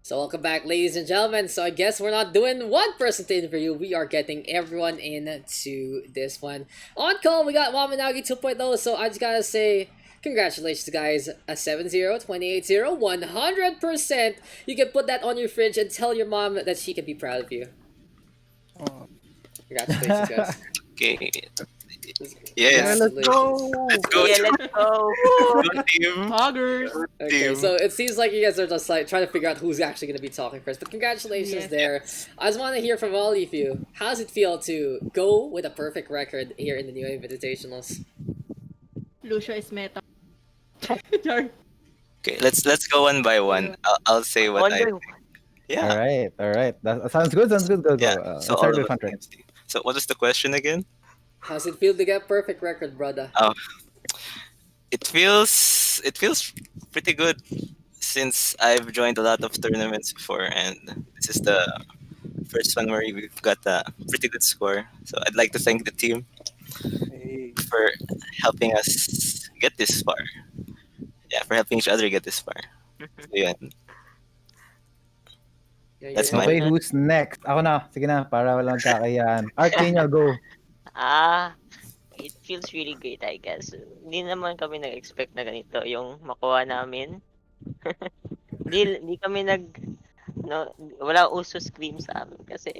So welcome back, ladies and gentlemen. So I guess we're not doing one person to interview. We are getting everyone into this one. On call, we got Wamen Nagi 2.0. So I just gotta say, congratulations, guys. A 7-0, 28-0, 100%. You can put that on your fridge and tell your mom that she can be proud of you. Oh, Congratulations, guys. Okay. Yes. yeah, let's Congratulations. go. Let's go. Yeah, let's go. Go team. Hoggers. Go Okay, team. so it seems like you guys are just like trying to figure out who's actually going to be talking first. But congratulations Yes. there. I just want to hear from all of you. How does it feel to go with a perfect record here in the new Invitationals? Lucia is meta. Char. Okay, let's go one by one. I'll say what One I by think. Yeah. All right. That sounds good. Sounds good. Go. Yeah. Let's So all start of with us Hunter. can see. So what is the question again? How's it feel to get perfect record, brother? Oh, it feels pretty good since I've joined a lot of tournaments before, and this is the first one where we've got a pretty good score. So I'd like to thank the team Hey. for helping us get this far. Yeah, for helping each other get this far. So, yeah, that's Yeah. mine. Okay, who's next? Ako na. Sige na, para walang kakayahan. Arcania, go. It feels really great, I guess. Hindi naman kami nag-expect na ganito yung makuha namin. Hindi kami wala uso scream sa amin kasi.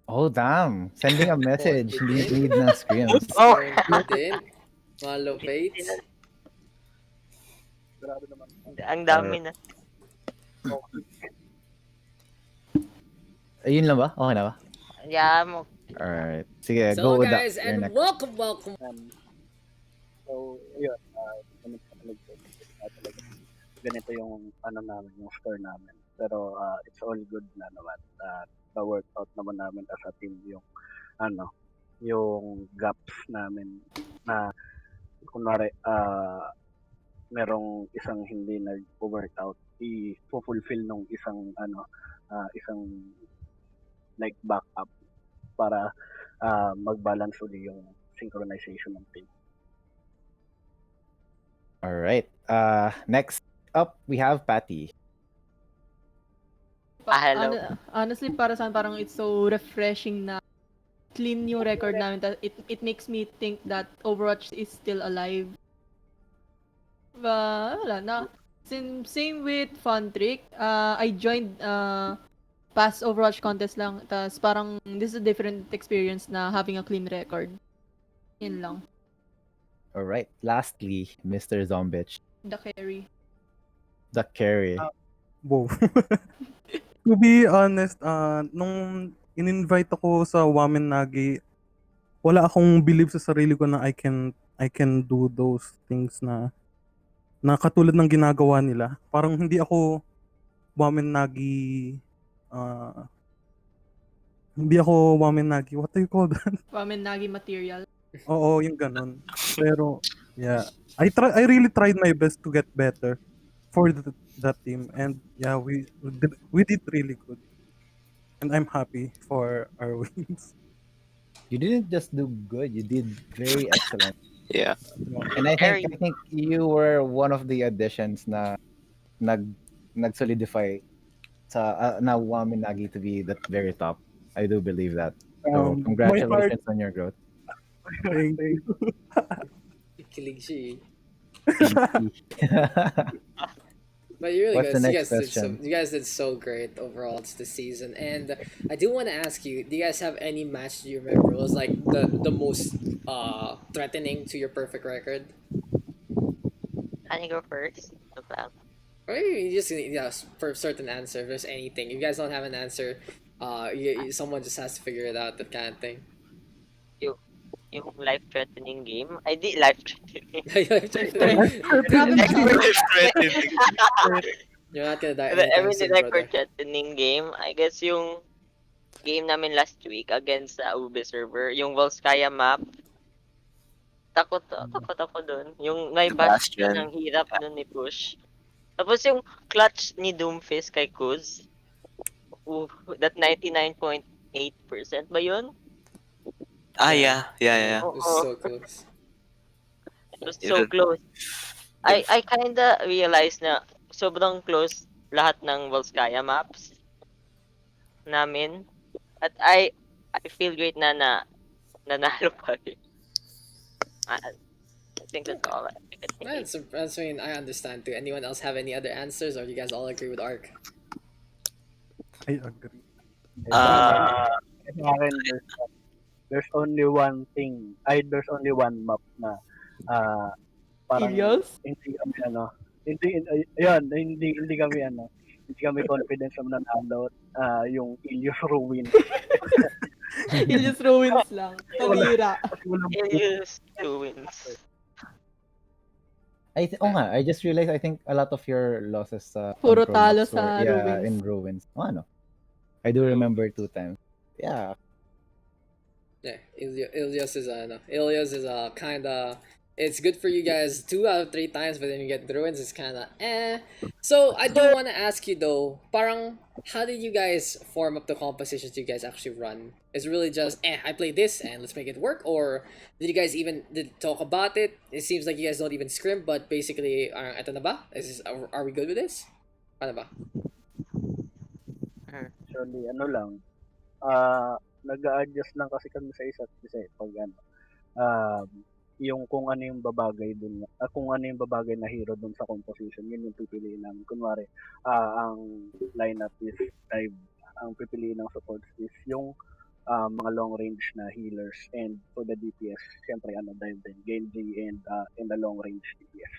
Oh, damn. Sending a message. Oh, it Need na screams. Oh! Din. Mga low fates. Ang dami na. Ayun lang ba? Okay na ba? Yeah, mo. Alright. Sige, So go with that. guys, You're and next. welcome. So, yun, kami ganito yung namin, yung score namin. Pero it's all good na naman. Na-workout naman namin as a team yung yung gaps namin na kunwari merong isang hindi nag-workout, i-fulfill nung isang like backup para mag-balance uli yung synchronization ng team. Alright. Next up, we have Patty. Hello. Honestly, para sa akin, parang it's so refreshing na clean yung record namin. It makes me think that Overwatch is still alive. Wala na. Same with Fun Trick. I joined past Overwatch contest lang. Tas parang this is a different experience na having a clean record. Yun lang. Alright. Lastly, Mr. Zombitch. The carry. The carry. Wow. To be honest, nung in-invite ako sa Wamen Nagi, wala akong believe sa sarili ko na I can do those things na katulad ng ginagawa nila. Parang hindi ako Wamen Nagi what do you call that? Wamen Nagi material. Oo, yung ganun. Pero yeah, I really tried my best to get better for that team, and yeah, we did really good, and I'm happy for our wins. You didn't just do good, you did very excellent. Yeah. And I think you were one of the additions na nag-solidify sa na Wamen Nagi to be the very top. I do believe that. So congratulations on your growth. Thank you. Kilig siya eh. But you really What's the guys, next you guys did so great overall this season, and I do want to ask you: do you guys have any match you remember was like the most threatening to your perfect record? Can I go first? Or you just for a certain answer. If there's anything, if you guys don't have an answer, someone just has to figure it out. That kind of thing. Yung life-threatening game. I did life-threatening. You're not gonna die. Every life-threatening game, I guess yung game namin last week against sa Ube server, yung Volskaya map. Takot ako dun. Yung may bastion, ang hirap dun ni push. Tapos yung clutch ni Doomfist kay Kuz. That 99.8% ba yun? Yeah. It was so close. It was so close. I kinda realized na sobrang close lahat ng Volskaya maps namin. At I feel great na nanalo pa rin. I think that's all I can say. That's, I mean, I understand too. Anyone else have any other answers, or you guys all agree with Ark? I agree. Sa akin, Uh, sa akin, there's only one thing, there's only one map na ah, parang Ilios? hindi kami ayun, hindi kami hindi kami confident sa mananalo, yung Ilios Ruins. Ilios Ruins lang. Wala, Pamira. kasi walang Ilios wins. Oh nga, I just realized I think a lot of your losses Puro from talo maps were, sa yeah, Ruins. in ruins. Oh, ano? I do remember 2 times. Yeah. Yeah, Ilios is Ilios is kinda. It's good for you guys 2 out of 3 times, but then you get ruins. It's kinda eh. So I do want to ask you though, parang how did you guys form up the compositions you guys actually run? Is it really just I play this and let's make it work, or did you guys even talk about it? It seems like you guys don't even scrim, but basically, eto na ba? Are we good with this? Ano ba? Actually, lang, nag-a-adjust lang kasi kami sa isa't isa pag um, yung kung ano yung babagay dun, kung ano yung babagay na hero dun sa composition, yun yung pipiliin namin. Kunwari, ang lineup is dive, ang pipiliin ng supports is yung mga long range na healers, and for the DPS, syempre dive din, Genji and the long range DPS.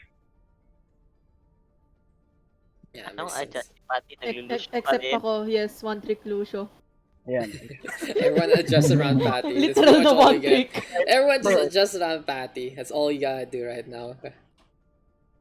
Yeah, Ano, makes sense. pati naglulush pa Except rin. ako, yes, one trick Lucio. Ayan. Everyone adjusts around Patty. That's Literal pretty much na all one you get. trick. Everyone just adjusts around Patty. That's all you gotta do right now.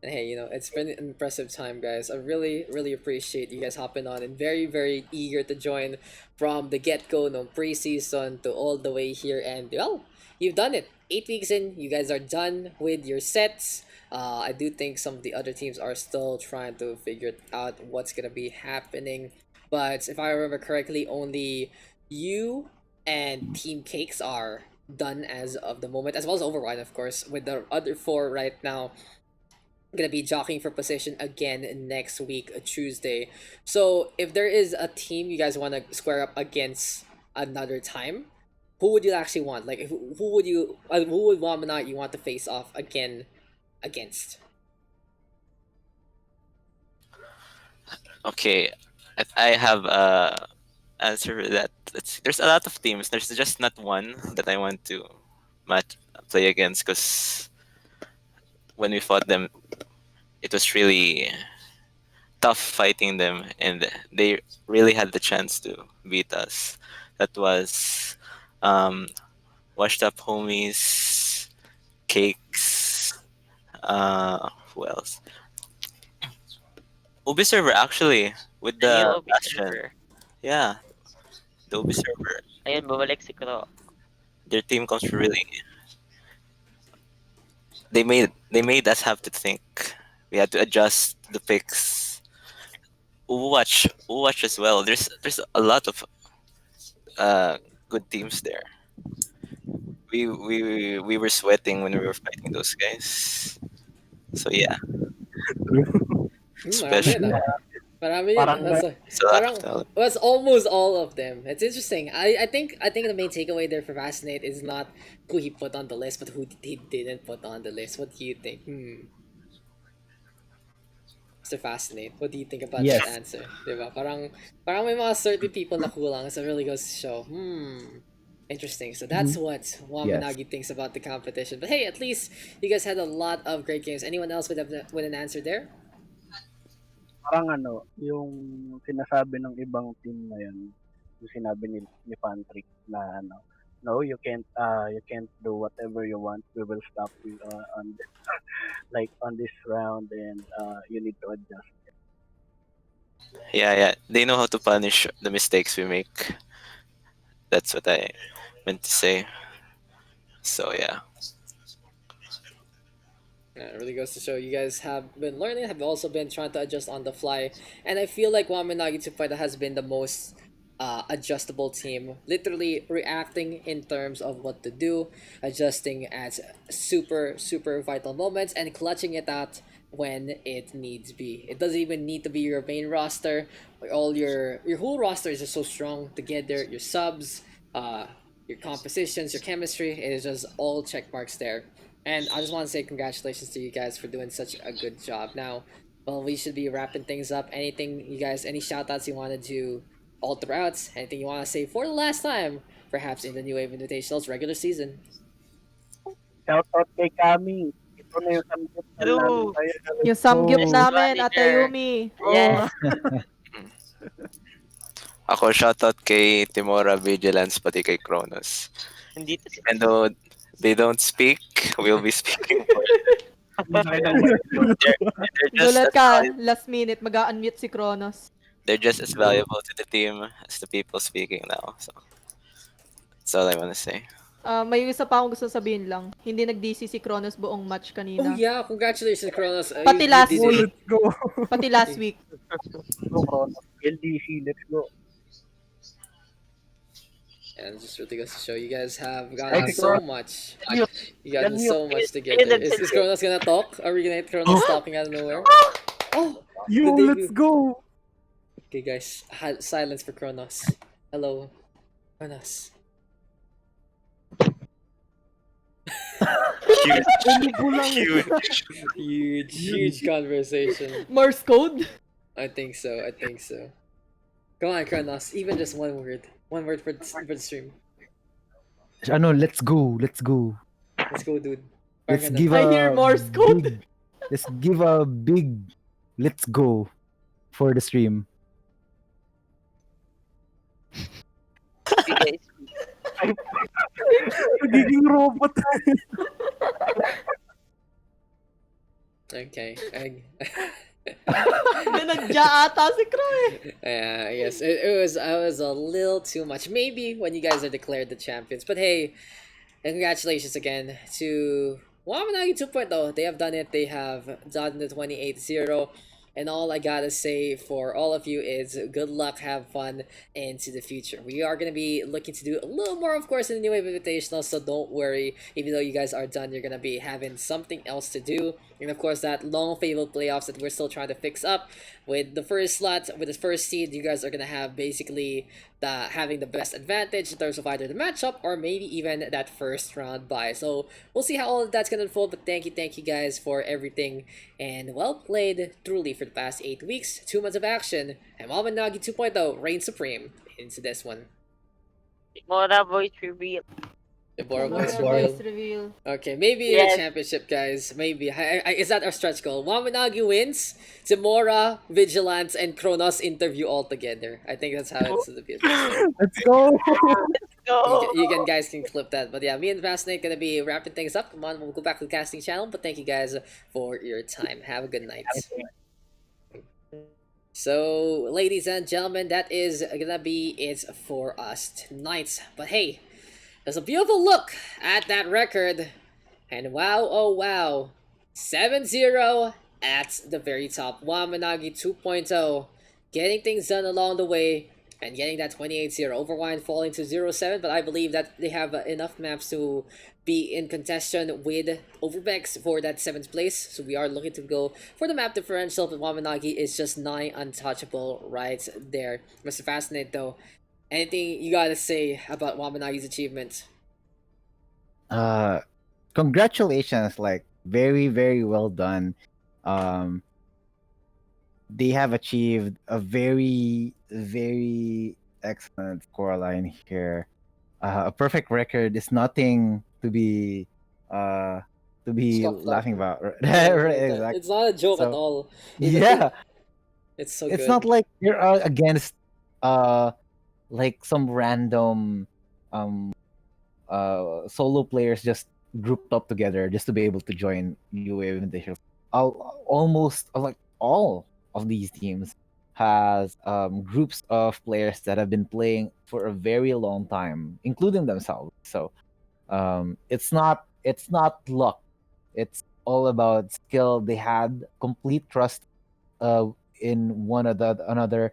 And hey, it's been an impressive time, guys. I really, really appreciate you guys hopping on and very, very eager to join from the get-go, no preseason to all the way here. And well, you've done it. 8 weeks in, you guys are done with your sets. I do think some of the other teams are still trying to figure out what's gonna be happening. But if I remember correctly, only you and Team Cakes are done as of the moment, as well as Overwine, of course, with the other 4 right now gonna be jockeying for position again next week, Tuesday. So if there is a team you guys want to square up against another time, who would you actually want? Like who would you who would Wamen Nagi you want to face off again against? okay, I have a answer for that. There's a lot of teams. There's just not one that I want to play against, because when we fought them, it was really tough fighting them, and they really had the chance to beat us. That was Washed Up Homies, Cakes, who else? Ubi server, actually, with Yung the OB Bastion. server. Yeah, the Ubi server. Ayun, bumalik si Kro. Their team comes really. They made us have to think. We had to adjust the picks. Overwatch as well. There's a lot of good teams there. We were sweating when we were fighting those guys. So yeah, Marami special. yun, Marami yun. Parang It's a lot Parang of talent. was almost all of them. It's interesting. I think the main takeaway there for Fascinate is not who he put on the list, but who he didn't put on the list. What do you think? Mr. Fascinate, what do you think about Yes. that answer? Diba? Parang may mga certain people na kulang, so it really goes to show. Interesting. So that's what Wamen Yes. Nagi thinks about the competition. But hey, at least you guys had a lot of great games. Anyone else with an answer there? Parang yung sinasabi ng ibang team ngayon, yung sinabi ni Patrick na no, you can't do whatever you want. We will stop you on this, like on this round, and you need to adjust. Yeah. They know how to punish the mistakes we make. That's what I meant to say. So yeah. Yeah, it really goes to show you guys have been learning, have also been trying to adjust on the fly, and I feel like Wamen Nagi 2.0 has been the most adjustable team, literally reacting in terms of what to do, adjusting at super vital moments, and clutching it out when it needs be. It doesn't even need to be your main roster. All your whole roster is just so strong together. Your subs, uh, your compositions, your chemistry. It is just all check marks there. And I just want to say congratulations to you guys for doing such a good job. Now, well, we should be wrapping things up. Anything you guys, any shout outs you wanted to all throughout? Anything you want to say for the last time, perhaps in the New Wave Invitationals regular season? Shoutout kay Kami. Ito na yung samgyupsal namin True. sa'yo. Yung Let's samgyup Yes, go. namin, Ate manager. Yumi. Yes. Ako, shoutout kay Timora Vigilance, pati kay Kronos. Nandito si Even though they don't speak, we'll be speaking for Hindi na kayo ng word. they're just Gulat as ka, valuable, last minute, mag-unmute si Kronos. they're just as valuable to the team as the people speaking now. So that's all I want to say. May isa pa akong gusto sabihin lang. Hindi nag-DC si Kronos buong match Oh kanina. yeah, congratulations, Kronos. Pati last did Oh, week. let's go. Pati last week. Go, Kronos. LDC, let's go. And just really goes to show you guys have Ay, gotten si so Kronos. much. Mute. You gotten Yan, so mute. much Ayun, together. nagsabi. Is Kronos gonna talk? Are we gonna hit Kronos talking out of nowhere? Oh, Yo, the let's debut. go. Okay, guys, silence for Kronos. Hello, Kronos. Huge conversation. Morse code? I think so. I think so. Come on, Kronos. Even just one word. One word for the stream. Ano, let's go. Let's go. Let's go, dude. Let's Parang give I hear a Morse code. big, let's give a big let's go for the stream. You guys. Nagiging robot. Okay. Nanadya ata si Kroy. Yeah, yes, it was a little too much. Maybe when you guys are declared the champions, but hey, congratulations again to Wamen Nagi 2.0. They have done it. They have done the 28-0. And all I gotta say for all of you is good luck, have fun into the future. We are gonna be looking to do a little more, of course, in the New Wave Invitational, so don't worry. Even though you guys are done, you're gonna be having something else to do. And of course, that long fabled playoffs that we're still trying to fix up with the first slot, with the first seed, you guys are gonna have basically having the best advantage in terms of either the matchup or maybe even that first round bye. So we'll see how all of that's gonna unfold. But thank you guys for everything and well played truly for the past 8 weeks, 2 months of action, and Wamen Nagi 2.0 reigns supreme into this one. Mora voice reveal. The Bora Mora voice voice reveal. reveal. Okay, maybe in a Yes. championship, guys. Maybe. Is that our stretch goal? Wamen Nagi wins. Zamora, Vigilance, and Kronos interview all together. I think that's how it's to be. Let's go. Go. You guys can clip that. But yeah, me and Fascinate gonna be wrapping things up. Come on, we'll go back to the casting channel. But thank you guys for your time. Have a good night. So, ladies and gentlemen, that is gonna be it for us tonight. But hey, there's a beautiful look at that record. And wow, oh wow, 7-0 at the very top. Wamen Nagi 2.0 getting things done along the way and getting that 28-0. Overwine falling to 0-7, but I believe that they have enough maps to be in contention with Overbex for that 7th place. So we are looking to go for the map differential, but Wamen Nagi is just nigh untouchable right there. Mr. Fascinate though, anything you gotta say about Wamen Nagi's achievement? Congratulations, like very, very well done. They have achieved a very, very excellent scoreline here. A perfect record is nothing to be Scuffed up. laughing about. Yeah, Right, like that. exactly. It's not a joke at So, all. yeah, It's so it's good. not like you're against like some random solo players just grouped up together just to be able to join New Wave Invitational. Almost like all of these teams has groups of players that have been playing for a very long time, including themselves. So it's not luck. It's all about skill. They had complete trust in one another.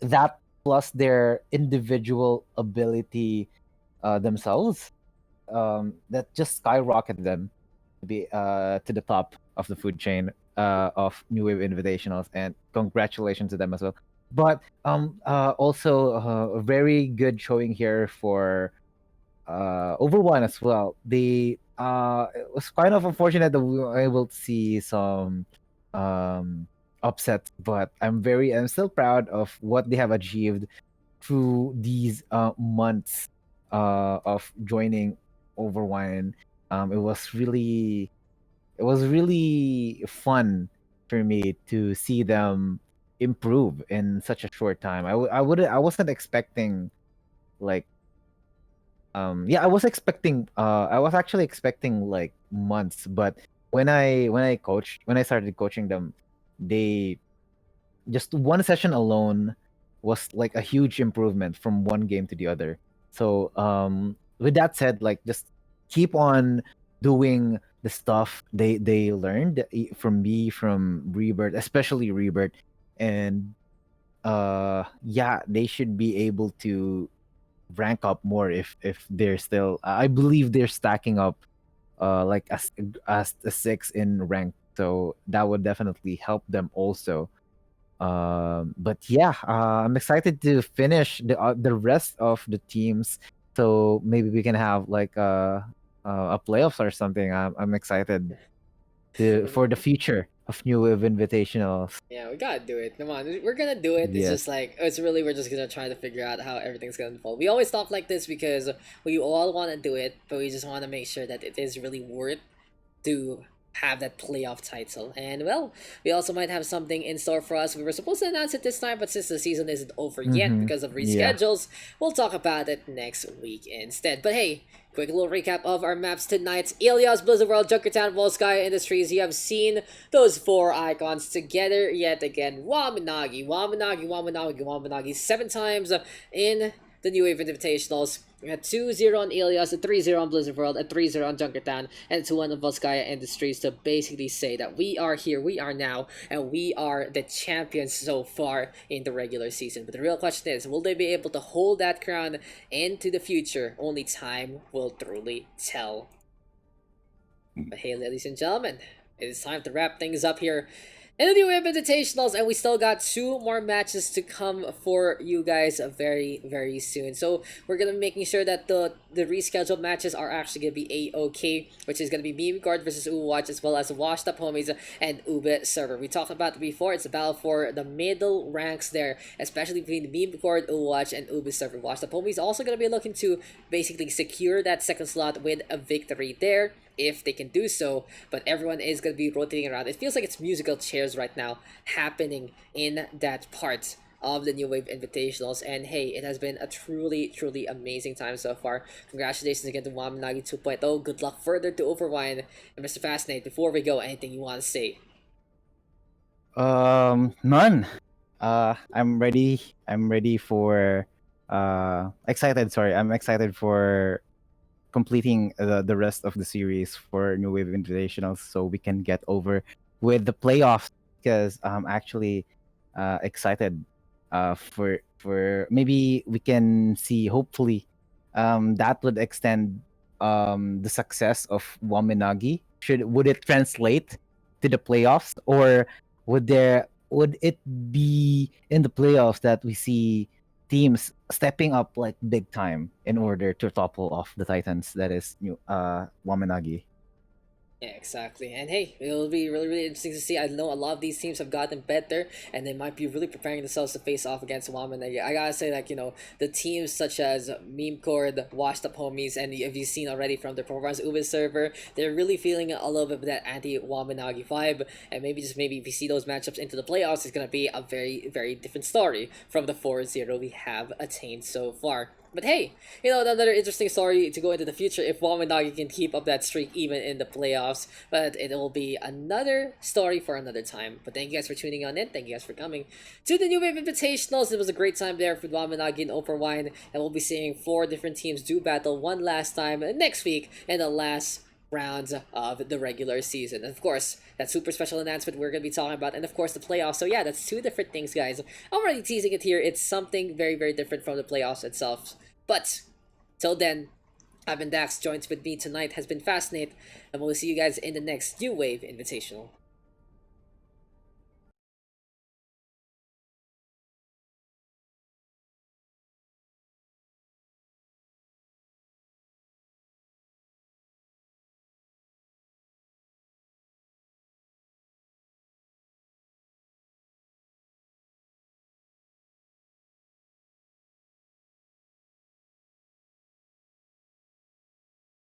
That plus their individual ability themselves that just skyrocketed them be to the top of the food chain of New Wave Invitationals, and congratulations to them as well. But also a very good showing here for Overwine as well. It was kind of unfortunate that we were able to see some upsets, but I'm still proud of what they have achieved through these months of joining Overwine. It was really fun for me to see them improve in such a short time. I wasn't expecting like yeah, I was actually expecting like months, but when I started coaching them, they just one session alone was like a huge improvement from one game to the other. So with that said, like just keep on doing the stuff they learned from me, from Rebirth, especially Rebirth. And yeah, they should be able to rank up more if they're still, I believe they're stacking up like as a 6 in rank, so that would definitely help them also. But yeah, I'm excited to finish the rest of the teams, so maybe we can have like a playoffs or something. I'm excited for the future of New Wave Invitationals. Yeah, we gotta do it. Come on, we're gonna do it. It's Yes. just like we're just gonna try to figure out how everything's gonna unfold. We always talk like this because we all want to do it, but we just want to make sure that it is really worth to have that playoff title. And well, we also might have something in store for us. We were supposed to announce it this time, but since the season isn't over yet because of Yeah. reschedules, we'll talk about it next week instead. But hey, quick little recap of our maps tonight. Ilios, Blizzard World, Junkertown, Volskaya Industries. You have seen those four icons together yet again. Wamen Nagi, Wamen Nagi, Wamen Nagi, Wamen Nagi, 7 times in the New Wave Invitationals. We had 2-0 on Ilios, a 3-0 on Blizzard World, a 3-0 on Junkertown, and a 2-1 on Volskaya Industries to basically say that we are here, we are now, and we are the champions so far in the regular season. But the real question is, will they be able to hold that crown into the future? Only time will truly tell. But hey, ladies and gentlemen, it is time to wrap things up here in the New Wave Invitationals, and we still got 2 more matches to come for you guys very, very soon. So we're gonna be making sure that the rescheduled matches are actually gonna be A-OK, which is gonna be Meme Guard versus Overwatch, as well as Washed Up Homies and Ube Server. We talked about it before, it's a battle for the middle ranks there, especially between the Meme Guard, Overwatch, and Ube Server. Washed Up Homies also gonna be looking to basically secure that second slot with a victory there, if they can do so, but everyone is going to be rotating around. It feels like it's musical chairs right now happening in that part of the New Wave Invitationals, and hey, it has been a truly, truly amazing time so far. Congratulations again to Wamen Nagi 2.0. Good luck further to Overwine. And Mr. Fascinate, before we go, anything you want to say? None. I'm ready. I'm ready for excited, sorry. I'm excited for completing the rest of the series for New Wave Invitationals, so we can get over with the playoffs, because I'm actually excited for maybe we can see, hopefully that would extend the success of Wamenagi. Would it translate to the playoffs, or would it be in the playoffs that we see teams stepping up like big time in order to topple off the Titans, that is new Wamanagi? Yeah, exactly. And hey, it'll be really, really interesting to see. I know a lot of these teams have gotten better, and they might be really preparing themselves to face off against Wamen. I gotta say, like, the teams such as Meme Cord, Washed Up Homies, and if you've seen already from the performance Ube server, they're really feeling a little bit of that anti-Wamanagi vibe, and maybe if you see those matchups into the playoffs, it's gonna be a very, very different story from the 4-0 we have attained so far. But hey, another interesting story to go into the future if Wamen Nagi can keep up that streak even in the playoffs. But it will be another story for another time. But thank you guys for tuning on in. Thank you guys for coming to the New Wave Invitationals. It was a great time there for Wamen Nagi and Overwine. And we'll be seeing 4 different teams do battle one last time next week in the last rounds of the regular season. And of course, that super special announcement we're going to be talking about, and of course the playoffs. So yeah, that's 2 different things, guys. I'm already teasing it here. It's something very, very different from the playoffs itself. But till then, I've been Dax. Joins with me tonight has been Fascinate, and we'll see you guys in the next New Wave Invitational.